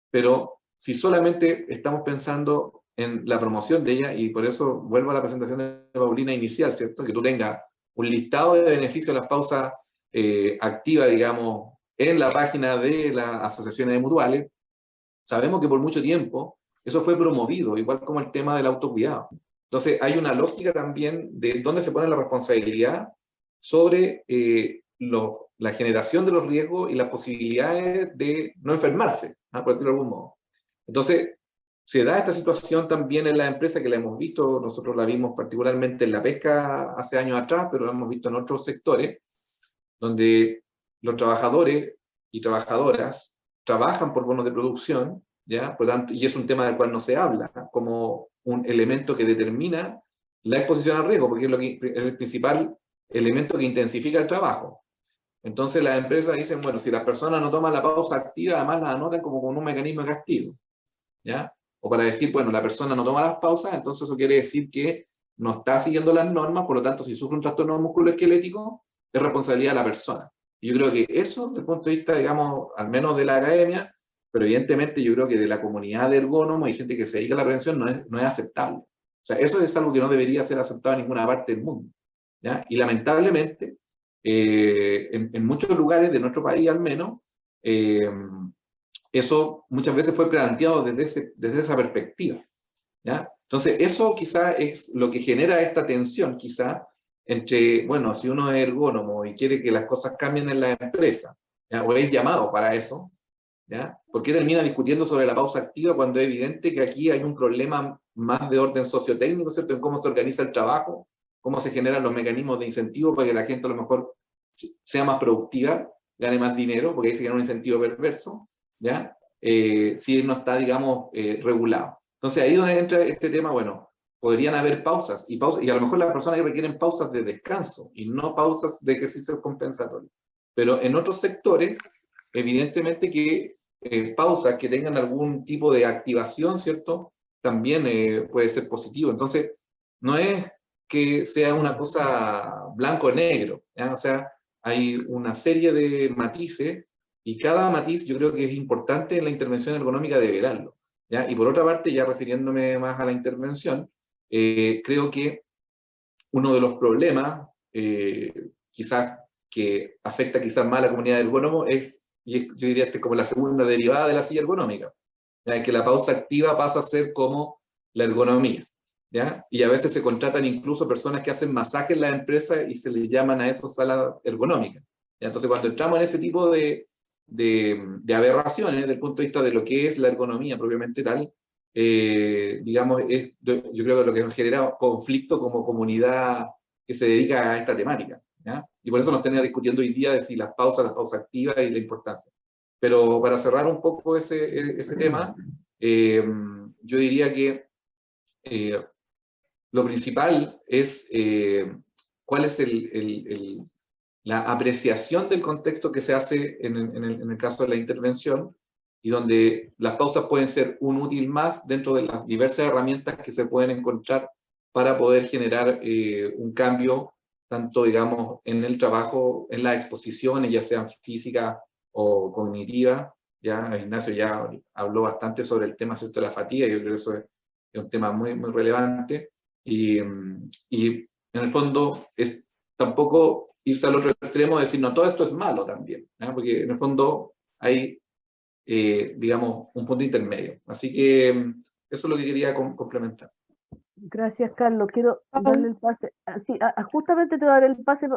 pero si solamente estamos pensando en la promoción de ella, y por eso vuelvo a la presentación de Paulina inicial, ¿cierto? Que tú tengas un listado de beneficios de las pausas activas, digamos, en la página de las asociaciones de mutuales, sabemos que por mucho tiempo eso fue promovido, igual como el tema del autocuidado. Entonces hay una lógica también de dónde se pone la responsabilidad sobre la generación de los riesgos y las posibilidades de no enfermarse, ¿no? Por decirlo de algún modo. Entonces, se da esta situación también en la empresa que la hemos visto, nosotros la vimos particularmente en la pesca hace años atrás, pero la hemos visto en otros sectores, donde los trabajadores y trabajadoras trabajan por bonos de producción, ¿ya? Por tanto, y es un tema del cual no se habla, como un elemento que determina la exposición al riesgo, porque es el principal elemento que intensifica el trabajo. Entonces las empresas dicen, bueno, si las personas no toman la pausa activa, además la anotan como con un mecanismo de castigo, ¿ya? O para decir, bueno, la persona no toma las pausas, entonces eso quiere decir que no está siguiendo las normas, por lo tanto, si sufre un trastorno musculoesquelético, es responsabilidad de la persona. Y yo creo que eso, desde el punto de vista, digamos, al menos de la academia, pero evidentemente yo creo que de la comunidad de ergónomos y gente que se dedica a la prevención no es aceptable. O sea, eso es algo que no debería ser aceptado en ninguna parte del mundo, ¿ya? Y lamentablemente, en muchos lugares de nuestro país al menos, eso muchas veces fue planteado desde esa perspectiva, ¿ya? Entonces, eso quizá es lo que genera esta tensión, quizá, entre, bueno, si uno es ergónomo y quiere que las cosas cambien en la empresa, ¿ya? O es llamado para eso, ¿ya? ¿Por qué termina discutiendo sobre la pausa activa cuando es evidente que aquí hay un problema más de orden sociotécnico, ¿cierto? En cómo se organiza el trabajo, cómo se generan los mecanismos de incentivo para que la gente a lo mejor sea más productiva, gane más dinero, porque ahí se genera un incentivo perverso, ¿ya? Si no está, digamos, regulado. Entonces ahí donde entra este tema, bueno, podrían haber pausas, y a lo mejor las personas requieren pausas de descanso, y no pausas de ejercicios compensatorios. Pero en otros sectores, evidentemente que pausas que tengan algún tipo de activación, ¿cierto? También puede ser positivo. Entonces, no es que sea una cosa blanco o negro, ¿ya? O sea, hay una serie de matices, y cada matiz yo creo que es importante en la intervención ergonómica de verlo, ¿ya? Y por otra parte, ya refiriéndome más a la intervención, creo que uno de los problemas, quizás que afecta quizás más a la comunidad de ergónomos yo diría como la segunda derivada de la silla ergonómica, ¿ya? Que la pausa activa pasa a ser como la ergonomía, ¿ya? Y a veces se contratan incluso personas que hacen masajes en la empresa y se les llaman a eso sala ergonómica, ¿ya? Entonces cuando entramos en ese tipo de aberraciones desde el punto de vista de lo que es la ergonomía propiamente tal, digamos, yo creo que lo que nos genera conflicto como comunidad que se dedica a esta temática, ¿ya? Y por eso nos tenemos discutiendo hoy día de si las pausas activas y la importancia. Pero para cerrar un poco ese tema, yo diría que lo principal es cuál es la apreciación del contexto que se hace en el caso de la intervención, y donde las pausas pueden ser un útil más dentro de las diversas herramientas que se pueden encontrar para poder generar un cambio, tanto, digamos, en el trabajo, en las exposiciones, ya sean físicas o cognitivas. Ya Ignacio ya habló bastante sobre el tema, ¿cierto?, de la fatiga, y yo creo que eso es un tema muy, muy relevante, y en el fondo es tampoco irse al otro extremo de decir, no, todo esto es malo también, ¿no? Porque en el fondo hay, digamos, un punto intermedio. Así que eso es lo que quería complementar. Gracias, Carlos. Quiero darle el pase. Sí, justamente te voy a dar el pase.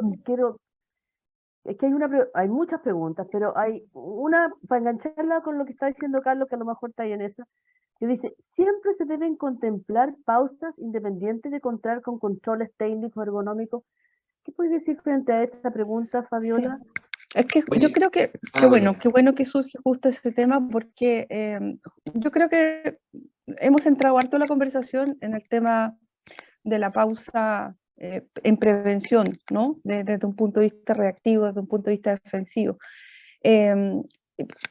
Es que hay muchas preguntas, pero hay una, para engancharla con lo que está diciendo Carlos, que a lo mejor está ahí en esa, que dice, siempre se deben contemplar pausas independientes de contar con controles técnicos ergonómicos. ¿Qué puedes decir frente a esa pregunta, Fabiola? Sí. Es que Oye, yo creo que, qué bueno que surge justo ese tema, porque yo creo que hemos entrado harto en la conversación en el tema de la pausa en prevención, ¿no? Desde un punto de vista reactivo, desde un punto de vista defensivo. Pero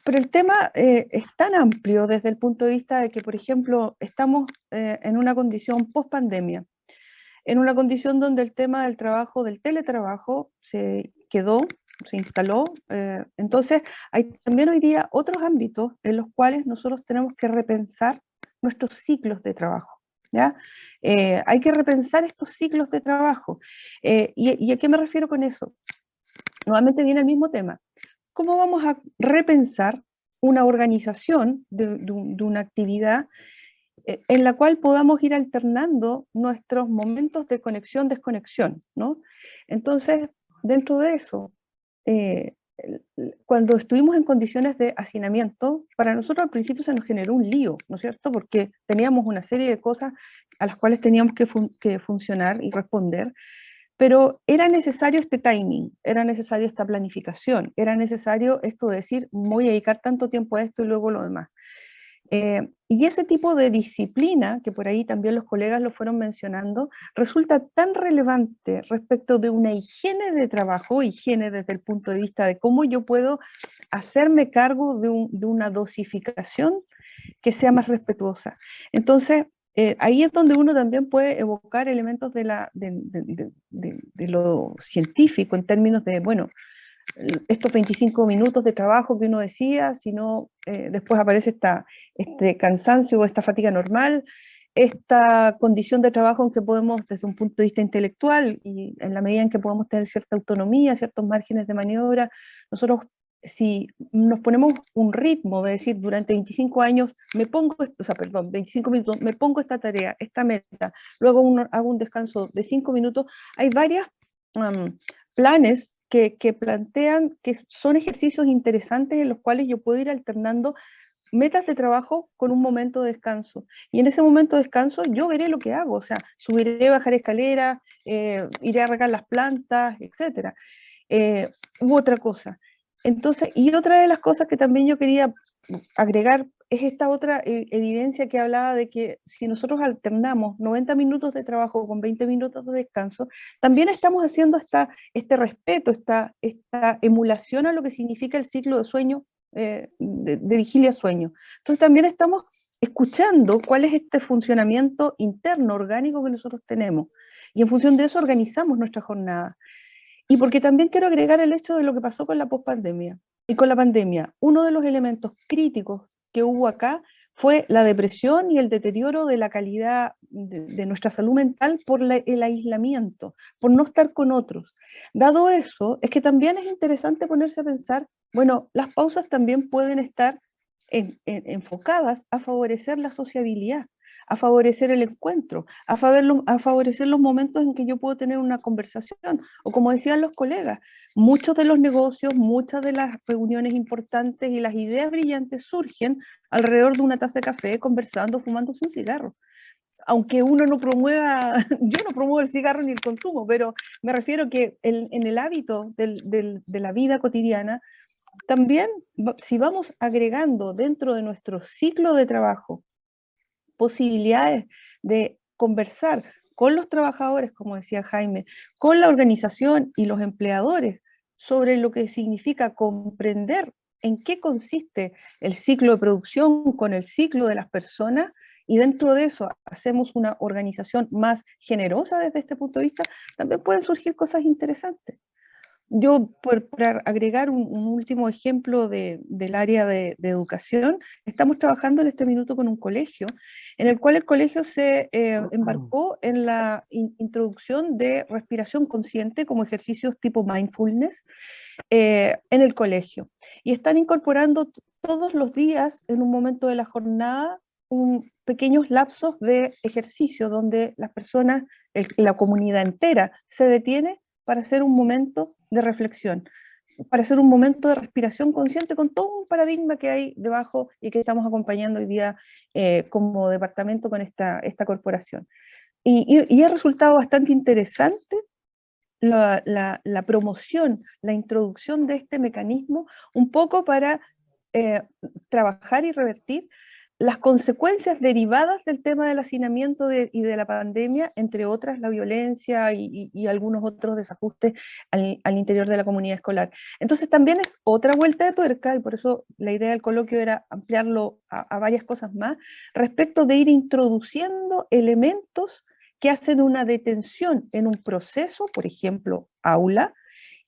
el tema es tan amplio desde el punto de vista de que, por ejemplo, estamos en una condición post-pandemia, en una condición donde el tema del trabajo, del teletrabajo, se instaló. Entonces, hay también hoy día otros ámbitos en los cuales nosotros tenemos que repensar nuestros ciclos de trabajo, ¿ya? Hay que repensar estos ciclos de trabajo. ¿Y a qué me refiero con eso? Nuevamente viene el mismo tema. ¿Cómo vamos a repensar una organización de una actividad en la cual podamos ir alternando nuestros momentos de conexión-desconexión, ¿no? Entonces, dentro de eso, cuando estuvimos en condiciones de hacinamiento, para nosotros al principio se nos generó un lío, ¿no es cierto? Porque teníamos una serie de cosas a las cuales teníamos que funcionar y responder, pero era necesario este timing, era necesario esta planificación, era necesario esto de decir, voy a dedicar tanto tiempo a esto y luego lo demás. Y ese tipo de disciplina, que por ahí también los colegas lo fueron mencionando, resulta tan relevante respecto de una higiene de trabajo, higiene desde el punto de vista de cómo yo puedo hacerme cargo de una dosificación que sea más respetuosa. Entonces, ahí es donde uno también puede evocar elementos de lo científico en términos de, bueno, estos 25 minutos de trabajo que uno decía, sino después aparece este cansancio o esta fatiga normal, esta condición de trabajo en que podemos, desde un punto de vista intelectual y en la medida en que podamos tener cierta autonomía, ciertos márgenes de maniobra, nosotros, si nos ponemos un ritmo de decir durante 25 años, 25 minutos, me pongo esta tarea, esta meta, luego hago un descanso de 5 minutos, hay varios planes que plantean que son ejercicios interesantes en los cuales yo puedo ir alternando metas de trabajo con un momento de descanso. Y en ese momento de descanso yo veré lo que hago, o sea, subiré, bajaré escaleras, iré a regar las plantas, etc. U otra cosa. Entonces, y otra de las cosas que también yo quería agregar es esta otra evidencia que hablaba de que si nosotros alternamos 90 minutos de trabajo con 20 minutos de descanso, también estamos haciendo este respeto, esta emulación a lo que significa el ciclo de sueño, de vigilia-sueño. Entonces también estamos escuchando cuál es este funcionamiento interno, orgánico que nosotros tenemos. Y en función de eso organizamos nuestra jornada. Y porque también quiero agregar el hecho de lo que pasó con la pospandemia y con la pandemia. Uno de los elementos críticos que hubo acá fue la depresión y el deterioro de la calidad de nuestra salud mental por el aislamiento, por no estar con otros. Dado eso, es que también es interesante ponerse a pensar, bueno, las pausas también pueden estar enfocadas a favorecer la sociabilidad, a favorecer el encuentro, a favorecer los momentos en que yo puedo tener una conversación, o como decían los colegas, muchos de los negocios, muchas de las reuniones importantes y las ideas brillantes surgen alrededor de una taza de café, conversando, fumándose un cigarro. Aunque uno no promueva, yo no promuevo el cigarro ni el consumo, pero me refiero que en el hábito de la vida cotidiana, también si vamos agregando dentro de nuestro ciclo de trabajo posibilidades de conversar con los trabajadores, como decía Jaime, con la organización y los empleadores sobre lo que significa comprender en qué consiste el ciclo de producción con el ciclo de las personas, y dentro de eso hacemos una organización más generosa desde este punto de vista, también pueden surgir cosas interesantes. Yo, por agregar un último ejemplo del área de educación, estamos trabajando en este minuto con un colegio, en el cual el colegio se embarcó en la introducción de respiración consciente como ejercicios tipo mindfulness en el colegio. Y están incorporando todos los días, en un momento de la jornada, pequeños lapsos de ejercicio donde las personas, la comunidad entera, se detiene para hacer un momento de reflexión, para hacer un momento de respiración consciente con todo un paradigma que hay debajo y que estamos acompañando hoy día como departamento con esta corporación. Y ha resultado bastante interesante la promoción, la introducción de este mecanismo, un poco para trabajar y revertir las consecuencias derivadas del tema del hacinamiento y de la pandemia, entre otras la violencia y algunos otros desajustes al interior de la comunidad escolar. Entonces también es otra vuelta de tuerca, y por eso la idea del coloquio era ampliarlo a varias cosas más, respecto de ir introduciendo elementos que hacen una detención en un proceso, por ejemplo, aula,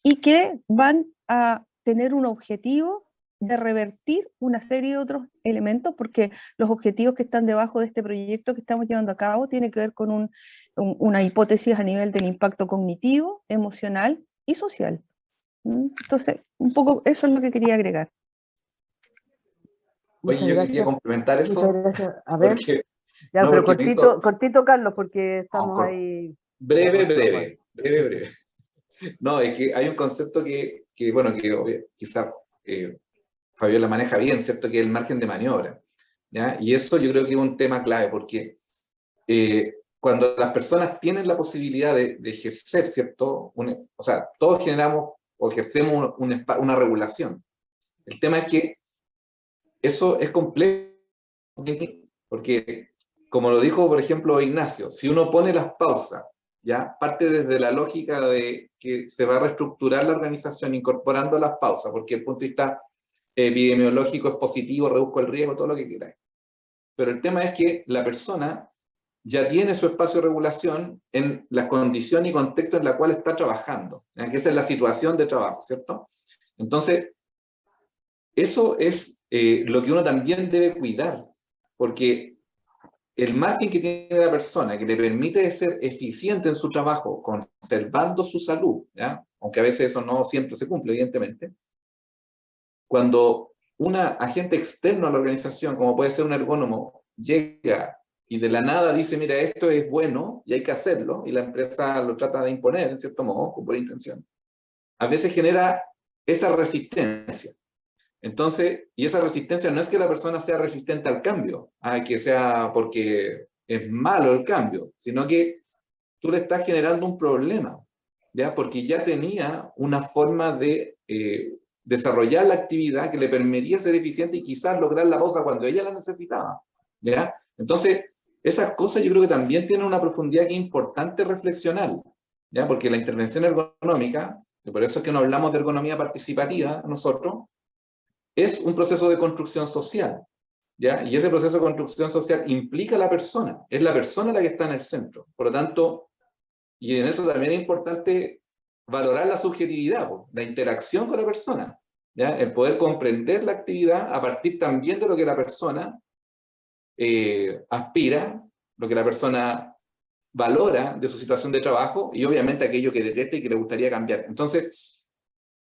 y que van a tener un objetivo de revertir una serie de otros elementos, porque los objetivos que están debajo de este proyecto que estamos llevando a cabo tienen que ver con una hipótesis a nivel del impacto cognitivo, emocional y social. Entonces, un poco eso es lo que quería agregar. Oye, yo quería complementar eso. Muchas gracias. A ver. Porque, Ya, no, pero porque cortito, Carlos, porque estamos ahí. Breve. No, es que hay un concepto que bueno, que quizá Fabiola maneja bien, ¿cierto? Que es el margen de maniobra, ¿ya? Y eso yo creo que es un tema clave, porque cuando las personas tienen la posibilidad de ejercer, ¿cierto? O sea, todos generamos o ejercemos una regulación. El tema es que eso es complejo, porque, como lo dijo, por ejemplo, Ignacio, si uno pone las pausas, ¿ya? Parte desde la lógica de que se va a reestructurar la organización incorporando las pausas, porque el punto de vista epidemiológico es positivo, reduzco el riesgo, todo lo que queráis. Pero el tema es que la persona ya tiene su espacio de regulación en la condición y contexto en la cual está trabajando, ¿ya? Que esa es la situación de trabajo, ¿cierto? Entonces, eso es lo que uno también debe cuidar, porque el margen que tiene la persona, que le permite ser eficiente en su trabajo, conservando su salud, ¿ya? Aunque a veces eso no siempre se cumple, evidentemente, cuando un agente externo a la organización, como puede ser un ergónomo, llega y de la nada dice, mira, esto es bueno y hay que hacerlo, y la empresa lo trata de imponer, en cierto modo, con buena intención, a veces genera esa resistencia. Entonces, y esa resistencia no es que la persona sea resistente al cambio, que sea porque es malo el cambio, sino que tú le estás generando un problema, ¿ya? Porque ya tenía una forma de desarrollar la actividad que le permitía ser eficiente y quizás lograr la pausa cuando ella la necesitaba, ¿ya? Entonces, esas cosas yo creo que también tienen una profundidad que es importante reflexionar, ¿ya? Porque la intervención ergonómica, y por eso es que no hablamos de ergonomía participativa nosotros, es un proceso de construcción social, ¿ya? Y ese proceso de construcción social implica a la persona, es la persona la que está en el centro. Por lo tanto, y en eso también es importante valorar la subjetividad, la interacción con la persona, ¿ya? El poder comprender la actividad a partir también de lo que la persona aspira, lo que la persona valora de su situación de trabajo y obviamente aquello que detesta y que le gustaría cambiar. Entonces,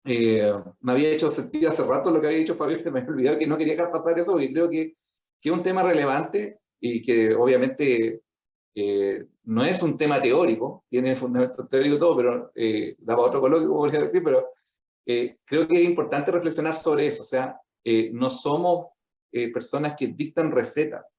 me había hecho sentir hace rato lo que había dicho Fabio, que me había olvidado que no quería dejar pasar eso, porque creo que es un tema relevante y que obviamente no es un tema teórico, tiene fundamentos teóricos todo, pero da para otro coloquio, como podría decir, pero creo que es importante reflexionar sobre eso. O sea, no somos personas que dictan recetas,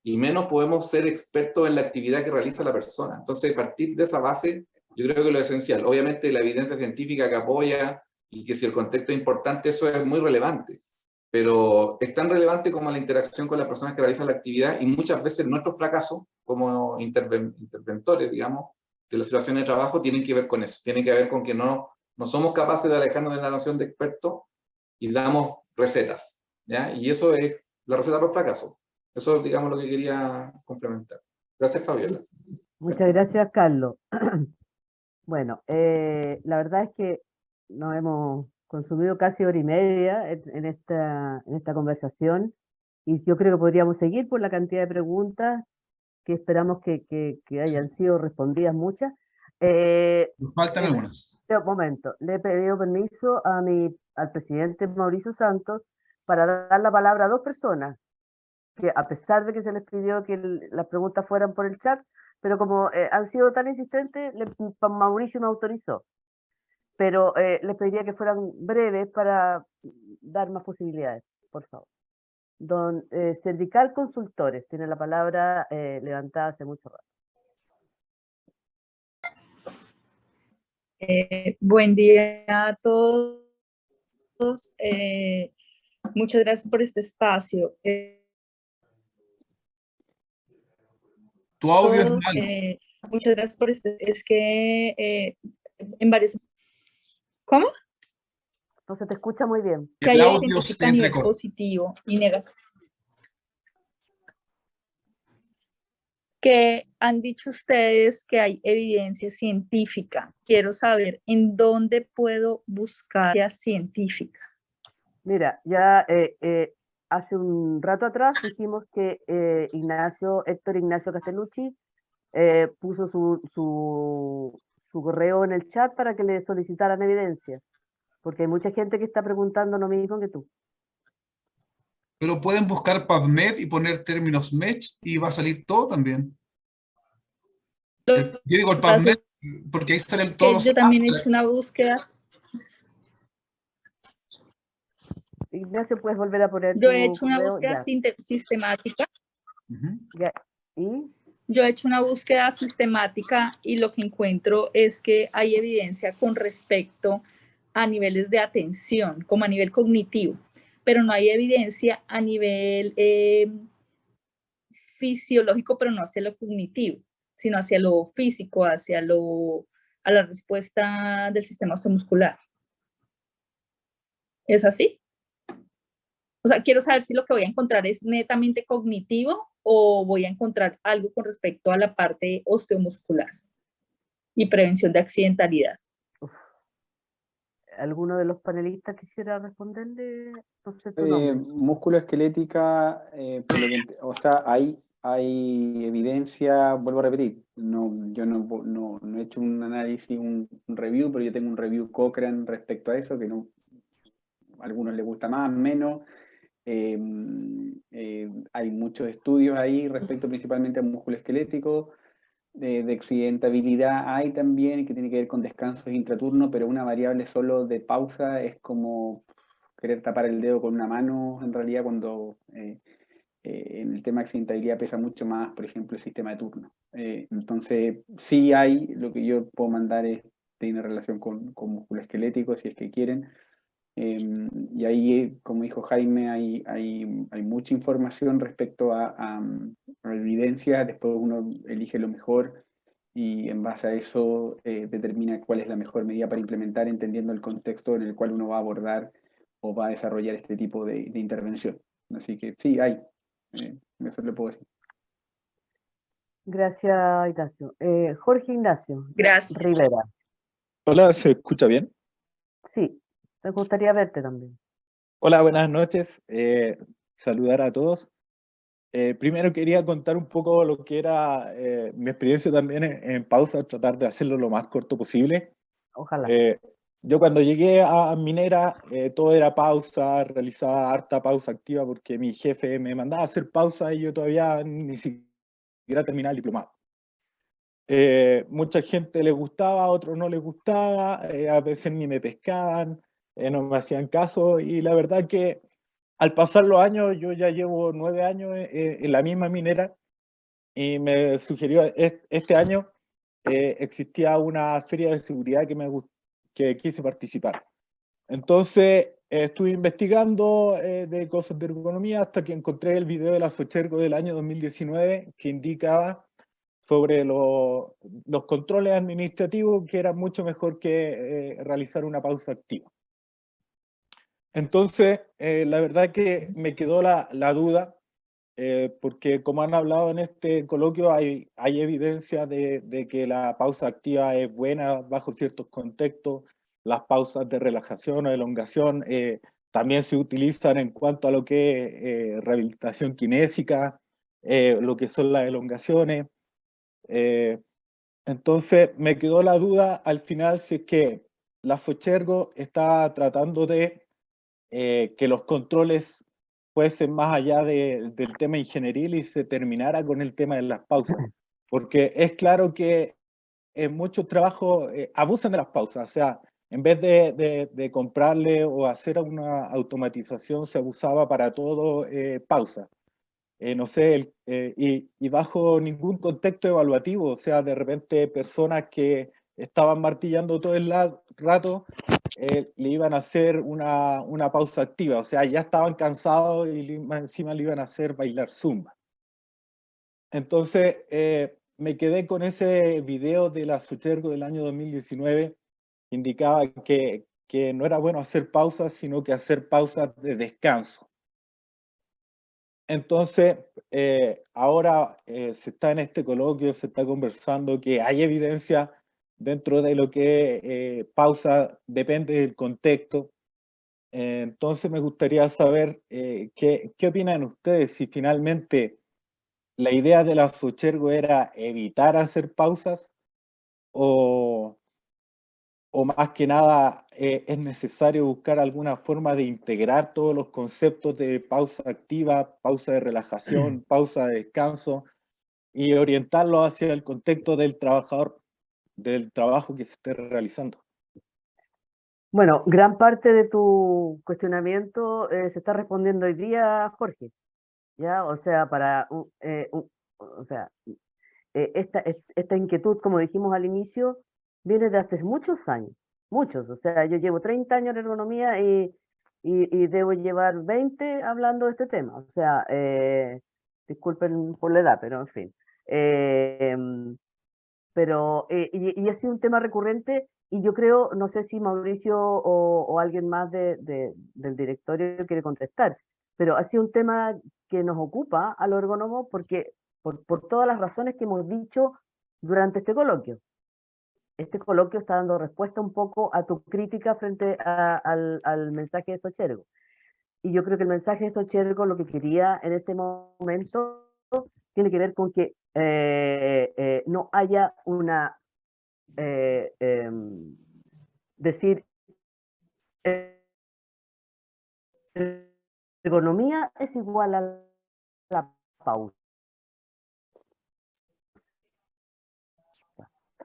y menos podemos ser expertos en la actividad que realiza la persona. Entonces, a partir de esa base, yo creo que lo esencial, obviamente la evidencia científica que apoya, y que si el contexto es importante, eso es muy relevante, pero es tan relevante como la interacción con las personas que realizan la actividad, y muchas veces nuestros fracasos como interventores, digamos, de la situación de trabajo, tienen que ver con eso, tienen que ver con que no somos capaces de alejarnos de la noción de experto y damos recetas, ¿ya? Y eso es la receta por fracaso. Eso es, digamos, lo que quería complementar. Gracias, Fabiola. Muchas gracias, Carlos. Bueno, la verdad es que nos hemos consumido casi hora y media en esta conversación, y yo creo que podríamos seguir por la cantidad de preguntas que esperamos que hayan sido respondidas muchas. Nos faltan En algunas. este momento, le he pedido permiso al presidente Mauricio Santos para dar la palabra a dos personas que, a pesar de que se les pidió que las preguntas fueran por el chat, pero como han sido tan insistentes, Mauricio me autorizó. Pero les pediría que fueran breves para dar más posibilidades, por favor. Don Cervical Consultores tiene la palabra levantada hace mucho rato. Buen día a todos. Muchas gracias por este espacio. Tu audio es malo. Muchas gracias por este. Es que en varios. ¿Cómo? No se te escucha muy bien. Que El hay audio científica se a nivel entrecorta. positivo y negativo. Que han dicho ustedes que hay evidencia científica. Quiero saber en dónde puedo buscar evidencia científica. Mira, ya hace un rato atrás dijimos que Héctor Ignacio Castellucci puso su correo en el chat para que le solicitaran evidencia, porque hay mucha gente que está preguntando lo mismo que tú. Pero pueden buscar PubMed y poner términos MESH y va a salir todo también. Yo digo el PubMed porque ahí salen todos los yo también he abstracts. hecho una búsqueda. Ignacio, ¿puedes volver a poner Yo tu he hecho una correo? búsqueda sistemática. Ya. ¿Y? Yo he hecho una búsqueda sistemática y lo que encuentro es que hay evidencia con respecto a niveles de atención, como a nivel cognitivo, pero no hay evidencia a nivel fisiológico, pero no hacia lo cognitivo, sino hacia lo físico, a la respuesta del sistema osteomuscular. ¿Es así? O sea, quiero saber si lo que voy a encontrar es netamente cognitivo o voy a encontrar algo con respecto a la parte osteomuscular y prevención de accidentalidad. ¿Alguno de los panelistas quisiera responderle? No sé tu nombre. Musculoesquelética, por lo que, o sea, hay evidencia, vuelvo a repetir, yo no he hecho un análisis, un review, pero yo tengo un review Cochrane respecto a eso, que no, a algunos les gusta más, menos. Hay muchos estudios ahí respecto principalmente a músculo esquelético, de accidentabilidad hay también, que tiene que ver con descansos intraturnos, pero una variable solo de pausa es como querer tapar el dedo con una mano, en realidad, cuando en el tema de accidentabilidad pesa mucho más, por ejemplo, el sistema de turno. Entonces, sí hay, lo que yo puedo mandar tiene relación con músculo esquelético, si es que quieren. Y ahí, como dijo Jaime, hay mucha información respecto a evidencia, después uno elige lo mejor y en base a eso determina cuál es la mejor medida para implementar, entendiendo el contexto en el cual uno va a abordar o va a desarrollar este tipo de intervención. Así que sí, hay. Eso le puedo decir. Gracias, Ignacio. Jorge Ignacio Gracias. Rivera. Hola, ¿se escucha bien? Sí, me gustaría verte también. Hola, buenas noches. Saludar a todos. Primero quería contar un poco lo que era mi experiencia también en pausa, tratar de hacerlo lo más corto posible. Ojalá. Yo cuando llegué a Minera, todo era pausa, realizaba harta pausa activa porque mi jefe me mandaba a hacer pausa y yo todavía ni siquiera terminaba el diplomado. Mucha gente le gustaba, a otros no les gustaba, a veces ni me pescaban, no me hacían caso, y la verdad que al pasar los años, yo ya llevo 9 años en la misma minera, y me sugirió, este año existía una feria de seguridad que quise participar. Entonces estuve investigando de cosas de ergonomía hasta que encontré el video de la Sochergo del año 2019 que indicaba sobre los controles administrativos, que era mucho mejor que realizar una pausa activa. Entonces, la verdad que me quedó la duda, porque como han hablado en este coloquio, hay evidencia de que la pausa activa es buena bajo ciertos contextos. Las pausas de relajación o elongación también se utilizan en cuanto a lo que es rehabilitación kinésica, lo que son las elongaciones. Entonces me quedó la duda al final si es que la Sochergo está tratando de que los controles fuesen más allá del tema ingenieril y se terminara con el tema de las pausas. Porque es claro que en muchos trabajos abusan de las pausas, o sea, en vez de comprarle o hacer una automatización, se abusaba para todo pausa. No sé, y bajo ningún contexto evaluativo, o sea, de repente personas que estaban martillando todo el rato, le iban a hacer una pausa activa, o sea, ya estaban cansados y más encima le iban a hacer bailar zumba. Entonces, me quedé con ese video de la Sochergo del año 2019, que indicaba que no era bueno hacer pausas, sino que hacer pausas de descanso. Entonces, ahora se está en este coloquio, se está conversando que hay evidencia dentro de lo que pausa, depende del contexto. Entonces me gustaría saber qué opinan ustedes, si finalmente la idea de la Sochergo era evitar hacer pausas o más que nada es necesario buscar alguna forma de integrar todos los conceptos de pausa activa, pausa de relajación, pausa de descanso y orientarlo hacia el contexto del trabajador, del trabajo que se esté realizando. Bueno, gran parte de tu cuestionamiento se está respondiendo hoy día, Jorge. ¿Ya? O sea, o sea, esta inquietud, como dijimos al inicio, viene de hace muchos años, muchos. O sea, yo llevo 30 años en ergonomía y debo llevar 20 hablando de este tema. O sea, disculpen por la edad, pero en fin. Y ha sido un tema recurrente y yo creo, no sé si Mauricio o alguien más del directorio quiere contestar, pero ha sido un tema que nos ocupa a los ergónomos porque por todas las razones que hemos dicho durante este coloquio. Este coloquio está dando respuesta un poco a tu crítica frente al mensaje de Sochergo. Y yo creo que el mensaje de Sochergo lo que quería en este momento tiene que ver con que no haya una decir ergonomía es igual a la pausa.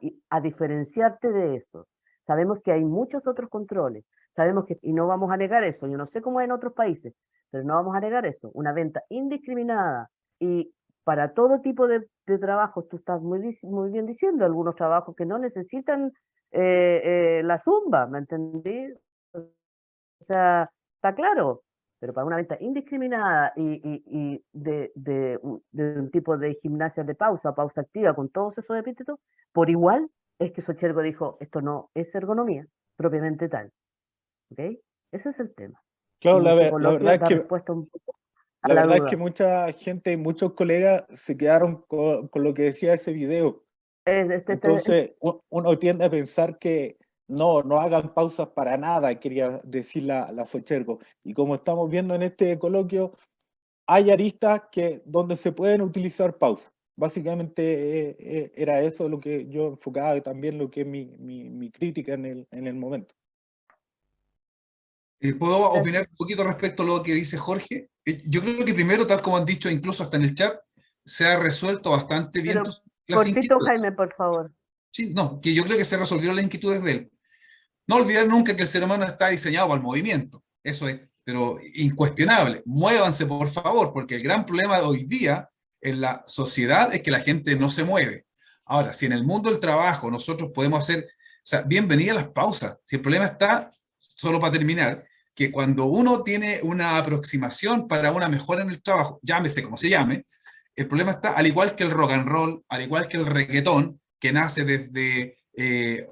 Y a diferenciarte de eso, sabemos que hay muchos otros controles, sabemos que, y no vamos a negar eso, yo no sé cómo es en otros países, pero no vamos a negar eso, una venta indiscriminada y para todo tipo de trabajos, tú estás muy bien diciendo, algunos trabajos que no necesitan la zumba, ¿me entendí? O sea, está claro, pero para una venta indiscriminada y de un tipo de gimnasia de pausa, pausa activa, con todos esos epítetos, por igual es que Sochergo dijo, esto no es ergonomía propiamente tal. ¿Ok? Ese es el tema. Claro, Y la este coloquio verdad es da que respuesta un poco a la la verdad es duda. que mucha gente y muchos colegas se quedaron con lo que decía ese video. Entonces, uno tiende a pensar que no hagan pausas para nada, quería decir la Sochergo. Y como estamos viendo en este coloquio, hay aristas donde se pueden utilizar pausas. Básicamente era eso lo que yo enfocaba y también lo que es mi crítica en el momento. ¿Puedo opinar un poquito respecto a lo que dice Jorge? Yo creo que primero, tal como han dicho incluso hasta en el chat, se ha resuelto bastante bien Pero las cortito, inquietudes. Jaime, por favor. Sí, no, que yo creo que se resolvieron las inquietudes de él. No olvidar nunca que el ser humano está diseñado para el movimiento, eso es, pero incuestionable. Muévanse, por favor, porque el gran problema de hoy día en la sociedad es que la gente no se mueve. Ahora, si en el mundo del trabajo nosotros podemos hacer, o sea, bienvenidas las pausas. Si el problema está, solo para terminar, que cuando uno tiene una aproximación para una mejora en el trabajo, llámese como se llame, el problema está, al igual que el rock and roll, al igual que el reggaetón, que nace desde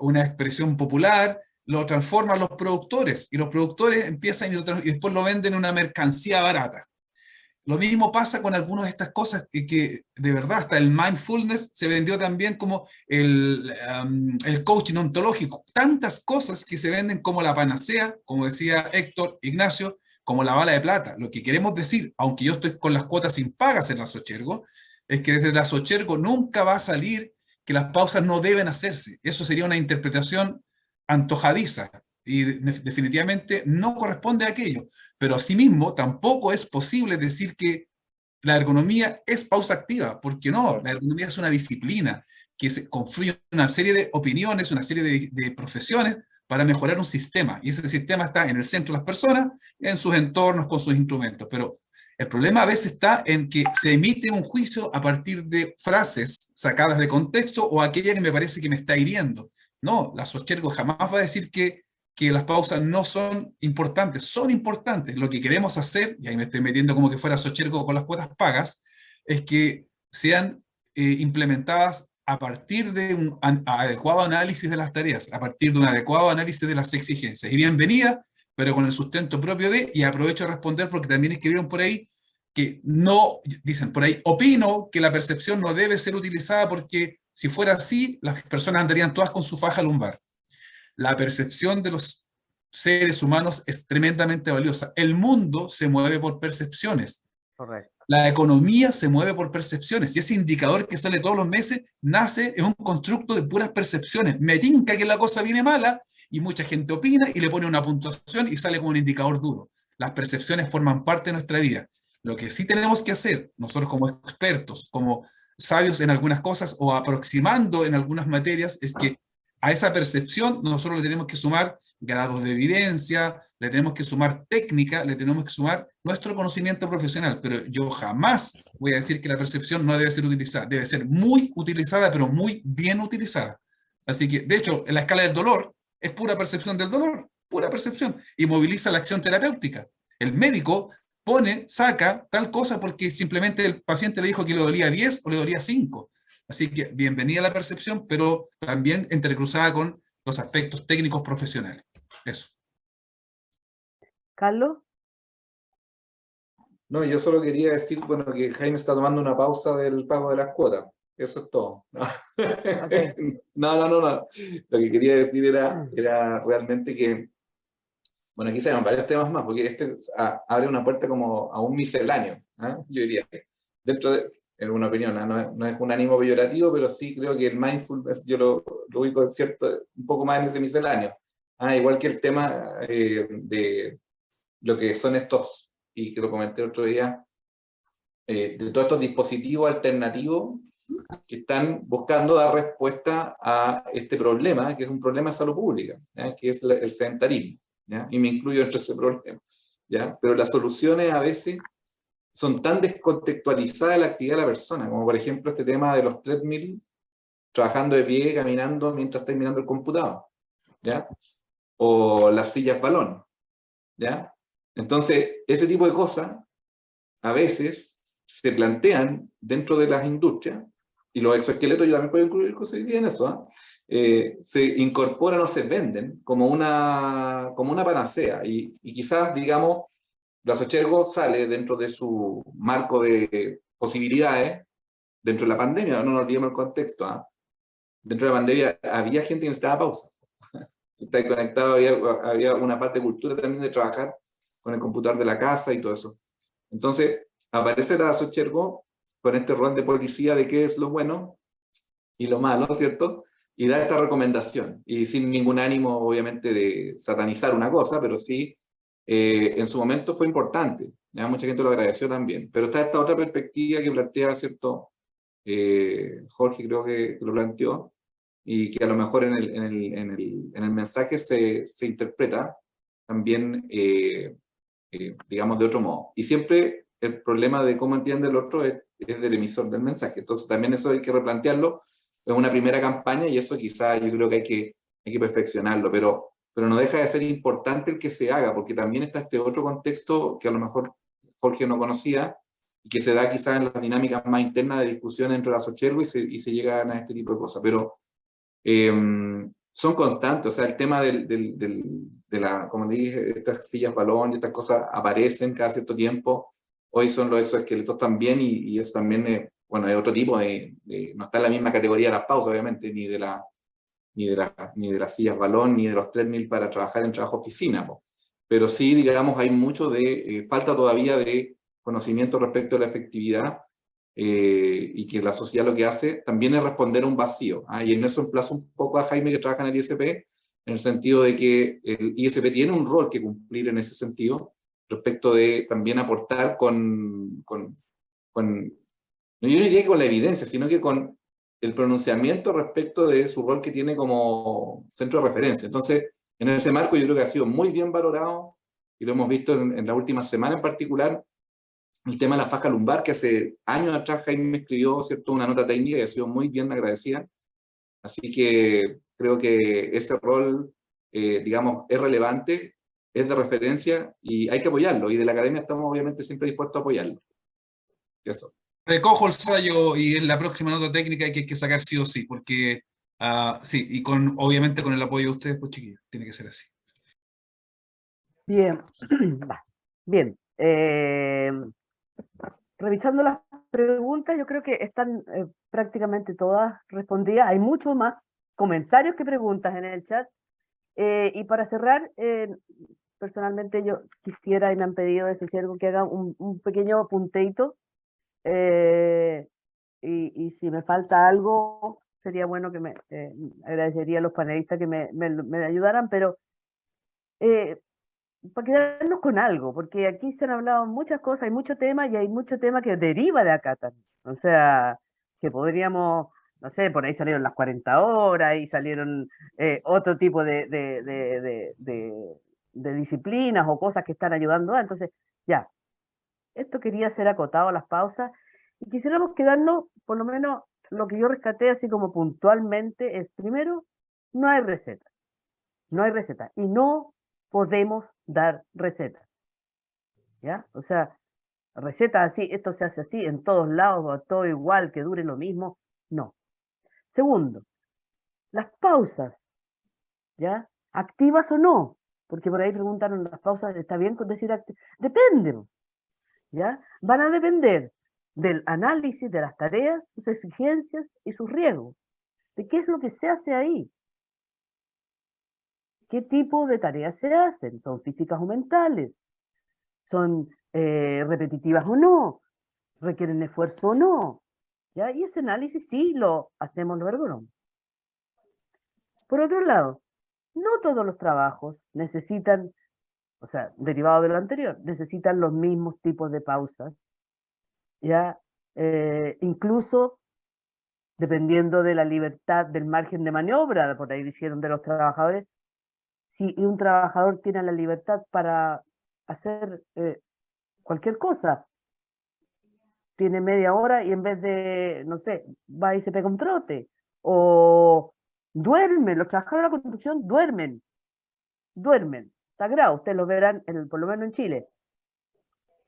una expresión popular, lo transforman los productores, y los productores empiezan y después lo venden en una mercancía barata. Lo mismo pasa con algunas de estas cosas que de verdad, hasta el mindfulness se vendió también como el coaching ontológico. Tantas cosas que se venden como la panacea, como decía Héctor Ignacio, como la bala de plata. Lo que queremos decir, aunque yo estoy con las cuotas impagas en la Sochergo, es que desde la Sochergo nunca va a salir que las pausas no deben hacerse. Eso sería una interpretación antojadiza y definitivamente no corresponde a aquello. Pero asimismo tampoco es posible decir que la ergonomía es pausa activa, porque no, la ergonomía es una disciplina que se confluye una serie de opiniones, una serie de profesiones para mejorar un sistema, y ese sistema está en el centro de las personas, en sus entornos, con sus instrumentos, pero el problema a veces está en que se emite un juicio a partir de frases sacadas de contexto o aquella que me parece que me está hiriendo. No, la Sochergo jamás va a decir que las pausas no son importantes, son importantes. Lo que queremos hacer, y ahí me estoy metiendo como que fuera Sochergo con las cuotas pagas, es que sean implementadas a partir de un adecuado análisis de las tareas, a partir de un adecuado análisis de las exigencias. Y bienvenida, pero con el sustento propio de, y aprovecho a responder porque también escribieron por ahí que no, dicen por ahí, opino que la percepción no debe ser utilizada porque si fuera así, las personas andarían todas con su faja lumbar. La percepción de los seres humanos es tremendamente valiosa. El mundo se mueve por percepciones. Correcto. La economía se mueve por percepciones. Y ese indicador que sale todos los meses nace en un constructo de puras percepciones. Me tinca que la cosa viene mala y mucha gente opina y le pone una puntuación y sale como un indicador duro. Las percepciones forman parte de nuestra vida. Lo que sí tenemos que hacer, nosotros como expertos, como sabios en algunas cosas o aproximando en algunas materias, es que a esa percepción nosotros le tenemos que sumar grados de evidencia, le tenemos que sumar técnica, le tenemos que sumar nuestro conocimiento profesional, pero yo jamás voy a decir que la percepción no debe ser utilizada, debe ser muy utilizada, pero muy bien utilizada. Así que, de hecho, en la escala del dolor es pura percepción del dolor, pura percepción, y moviliza la acción terapéutica. El médico saca tal cosa porque simplemente el paciente le dijo que le dolía 10 o le dolía 5. Así que bienvenida a la percepción, pero también entrecruzada con los aspectos técnicos profesionales. Eso. ¿Carlos? No, yo solo quería decir, bueno, que Jaime está tomando una pausa del pago de las cuotas. Eso es todo. Okay. No. Lo que quería decir era realmente que, bueno, aquí se llaman varios temas más, porque este abre una puerta como a un misceláneo, ¿eh? Yo diría, dentro de, en una opinión, ¿eh? No es un ánimo peyorativo, pero sí creo que el mindfulness yo lo ubico un poco más en ese misceláneo. Igual que el tema de lo que son estos, y que lo comenté otro día, de todos estos dispositivos alternativos que están buscando dar respuesta a este problema, que es un problema de salud pública, ¿ya? Que es el sedentarismo, ¿ya? Y me incluyo dentro de ese problema, ¿ya? Pero las soluciones a veces son tan descontextualizadas de la actividad de la persona, como por ejemplo este tema de los treadmill, trabajando de pie, caminando mientras estáis mirando el computador, ¿ya? O las sillas balón, ¿ya? Entonces, ese tipo de cosas a veces se plantean dentro de las industrias, y los exoesqueletos yo también puedo incluir cosas en eso, se incorporan o se venden como una panacea, y quizás, digamos, la Sochergo sale dentro de su marco de posibilidades, dentro de la pandemia, no nos olvidemos el contexto, dentro de la pandemia había gente que necesitaba pausa, está conectado, había una parte de cultura también de trabajar con el computador de la casa y todo eso. Entonces, aparece la Sochergo con este rol de policía de qué es lo bueno y lo malo, ¿cierto? Y da esta recomendación, y sin ningún ánimo, obviamente, de satanizar una cosa, pero sí, en su momento fue importante, ¿ya? Mucha gente lo agradeció también, pero está esta otra perspectiva que plantea, ¿cierto? Jorge creo que lo planteó, y que a lo mejor en el mensaje se interpreta también, digamos, de otro modo. Y siempre el problema de cómo entiende el otro es del emisor del mensaje. Entonces también eso hay que replantearlo en una primera campaña, y eso quizá yo creo que hay que perfeccionarlo, pero no deja de ser importante el que se haga, porque también está este otro contexto que a lo mejor Jorge no conocía, y que se da quizás en las dinámicas más internas de discusión entre las Sochergo, y se llegan a este tipo de cosas. Pero son constantes, o sea, el tema de la, como dije, estas sillas balón y estas cosas aparecen cada cierto tiempo. Hoy son los exoesqueletos también, y eso también, bueno, es otro tipo no está en la misma categoría de las pausas, obviamente, ni de las sillas balón, ni de los treadmill para trabajar en trabajo oficina, po. Pero sí, digamos, hay mucho falta todavía de conocimiento respecto a la efectividad, y que la sociedad lo que hace también es responder a un vacío. Y en eso emplazo un poco a Jaime, que trabaja en el ISP, en el sentido de que el ISP tiene un rol que cumplir en ese sentido, respecto de también aportar no, yo no diría que con la evidencia, sino que con el pronunciamiento respecto de su rol que tiene como centro de referencia. Entonces, en ese marco yo creo que ha sido muy bien valorado, y lo hemos visto en la última semana en particular, el tema de la faja lumbar, que hace años atrás Jaime escribió, ¿cierto?, una nota técnica y ha sido muy bien agradecida. Así que creo que ese rol, digamos, es relevante, es de referencia, y hay que apoyarlo, y de la academia estamos obviamente siempre dispuestos a apoyarlo. Eso. Recojo el sallo, y en la próxima nota técnica hay que sacar sí o sí, porque sí, y obviamente con el apoyo de ustedes, pues chiquillos, tiene que ser así. Bien, bien. Revisando las preguntas, yo creo que están prácticamente todas respondidas. Hay muchos más comentarios que preguntas en el chat. Y para cerrar, personalmente yo quisiera, y me han pedido de Sochergo, que haga un pequeño punteito. Y si me falta algo, sería bueno que agradecería a los panelistas que me ayudaran, pero para quedarnos con algo, porque aquí se han hablado muchas cosas, hay mucho tema, y hay mucho tema que deriva de acá también. O sea, que podríamos, no sé, por ahí salieron las 40 horas y salieron otro tipo de disciplinas o cosas que están ayudando. Entonces, ya, esto quería ser acotado a las pausas, y quisiéramos quedarnos, por lo menos lo que yo rescaté así como puntualmente es, primero, no hay receta. No hay receta, y no podemos dar recetas, ¿ya? O sea, recetas así, esto se hace así en todos lados, o todo igual, que dure lo mismo, no. Segundo, las pausas, ¿ya? ¿Activas o no? Porque por ahí preguntaron, las pausas, ¿está bien con decir activas? Depende, ¿ya? Van a depender del análisis de las tareas, sus exigencias y sus riesgos, de qué es lo que se hace ahí. ¿Qué tipo de tareas se hacen? ¿Son físicas o mentales? ¿Son repetitivas o no? ¿Requieren esfuerzo o no? ¿Ya? Y ese análisis sí lo hacemos los ergonómicos. Por otro lado, no todos los trabajos necesitan, o sea, derivado de lo anterior, necesitan los mismos tipos de pausas, ¿ya? Incluso dependiendo de la libertad del margen de maniobra, por ahí dijeron, de los trabajadores. Si un trabajador tiene la libertad para hacer cualquier cosa, tiene media hora y en vez de, no sé, va y se pega un trote, o duerme, los trabajadores de la construcción duermen, sagrado, ustedes lo verán por lo menos en Chile,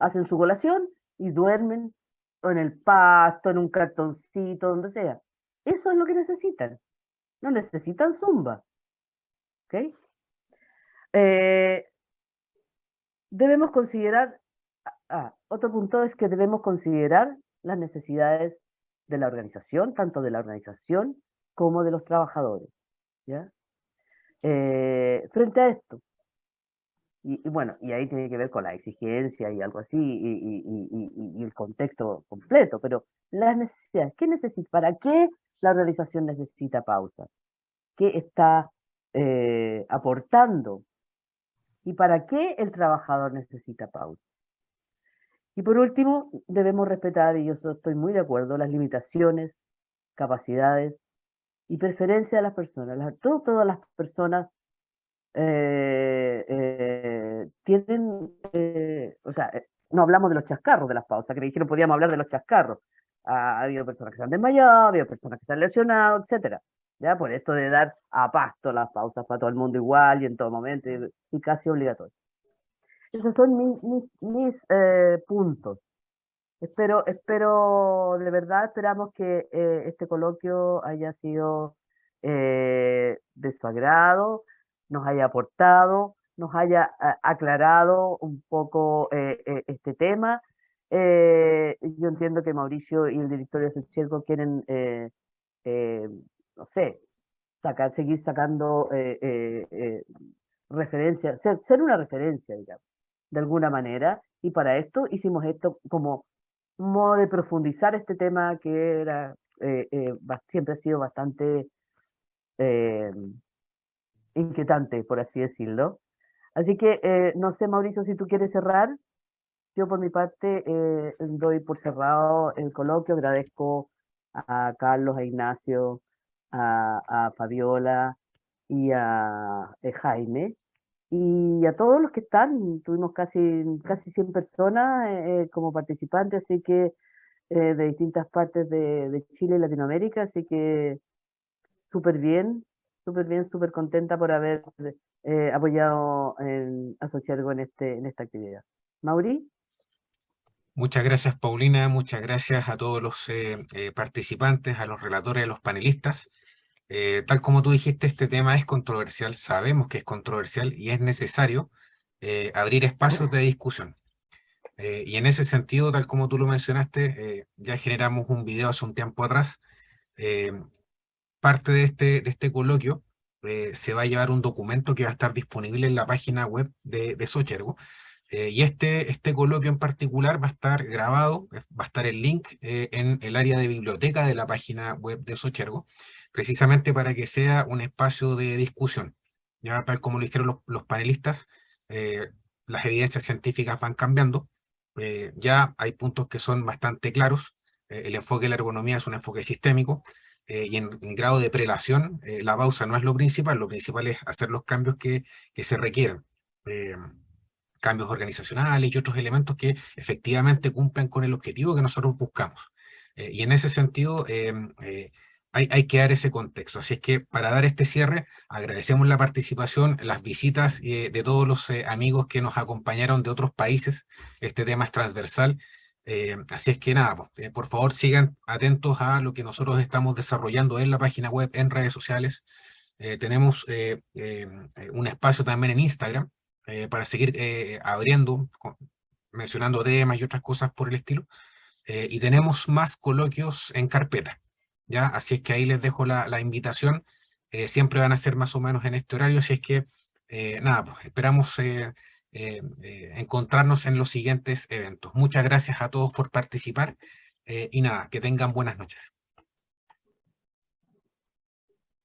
hacen su colación y duermen o en el pasto, en un cartoncito, donde sea. Eso es lo que necesitan, no necesitan zumba, ¿ok? Debemos considerar, otro punto es que debemos considerar las necesidades de la organización, tanto de la organización como de los trabajadores, ¿ya? Frente a esto, Y bueno, y ahí tiene que ver con la exigencia y algo así, y el contexto completo, pero las necesidades, ¿qué necesita? ¿Para qué la organización necesita pausa? ¿Qué está aportando? ¿Y para qué el trabajador necesita pausa? Y por último, debemos respetar, y yo estoy muy de acuerdo, las limitaciones, capacidades y preferencias de las personas. Todas las personas tienen, o sea, no hablamos de los chascarros de las pausas, que me dijeron podíamos hablar de los chascarros. Ha habido personas que se han desmayado, ha habido personas que se han lesionado, etcétera. Ya, por esto de dar a pasto las pausas para todo el mundo igual y en todo momento, y casi obligatorio. Esos son mis puntos. Espero, de verdad, esperamos que este coloquio haya sido de su agrado, nos haya aportado, nos haya aclarado un poco este tema. Yo entiendo que Mauricio y el directorio de Sochergo quieren, no sé, seguir sacando referencias, ser una referencia, digamos, de alguna manera, y para esto hicimos esto como modo de profundizar este tema que era siempre ha sido bastante eh, inquietante, por así decirlo. Así que no sé, Mauricio, si tú quieres cerrar. Yo por mi parte doy por cerrado el coloquio. Agradezco a Carlos, a Ignacio, a Fabiola y a Jaime. Y a todos los que están, tuvimos casi 100 personas como participantes, así que de distintas partes de Chile y Latinoamérica, así que súper bien, súper contenta por haber apoyado a Sochergo en esta actividad. Mauri. Muchas gracias, Paulina. Muchas gracias a todos los participantes, a los relatores, a los panelistas. Tal como tú dijiste, este tema es controversial, sabemos que es controversial y es necesario abrir espacios de discusión. Y en ese sentido, tal como tú lo mencionaste, ya generamos un video hace un tiempo atrás. Parte de este coloquio se va a llevar un documento que va a estar disponible en la página web de Sochergo. Y este coloquio en particular va a estar grabado, va a estar el link en el área de biblioteca de la página web de Sochergo, precisamente para que sea un espacio de discusión. Ya tal como lo dijeron los panelistas, las evidencias científicas van cambiando, ya hay puntos que son bastante claros, el enfoque de la ergonomía es un enfoque sistémico, y en grado de prelación, la pausa no es lo principal es hacer los cambios que se requieren. Cambios organizacionales y otros elementos que efectivamente cumplan con el objetivo que nosotros buscamos. Y en ese sentido hay que dar ese contexto. Así es que para dar este cierre, agradecemos la participación, las visitas de todos los amigos que nos acompañaron de otros países. Este tema es transversal. Así es que nada, por favor sigan atentos a lo que nosotros estamos desarrollando en la página web, en redes sociales. Tenemos un espacio también en Instagram, para seguir abriendo, mencionando temas y otras cosas por el estilo. Y tenemos más coloquios en carpeta, ¿ya? Así es que ahí les dejo la invitación. Siempre van a ser más o menos en este horario, así es que nada, pues, esperamos encontrarnos en los siguientes eventos. Muchas gracias a todos por participar y nada, que tengan buenas noches.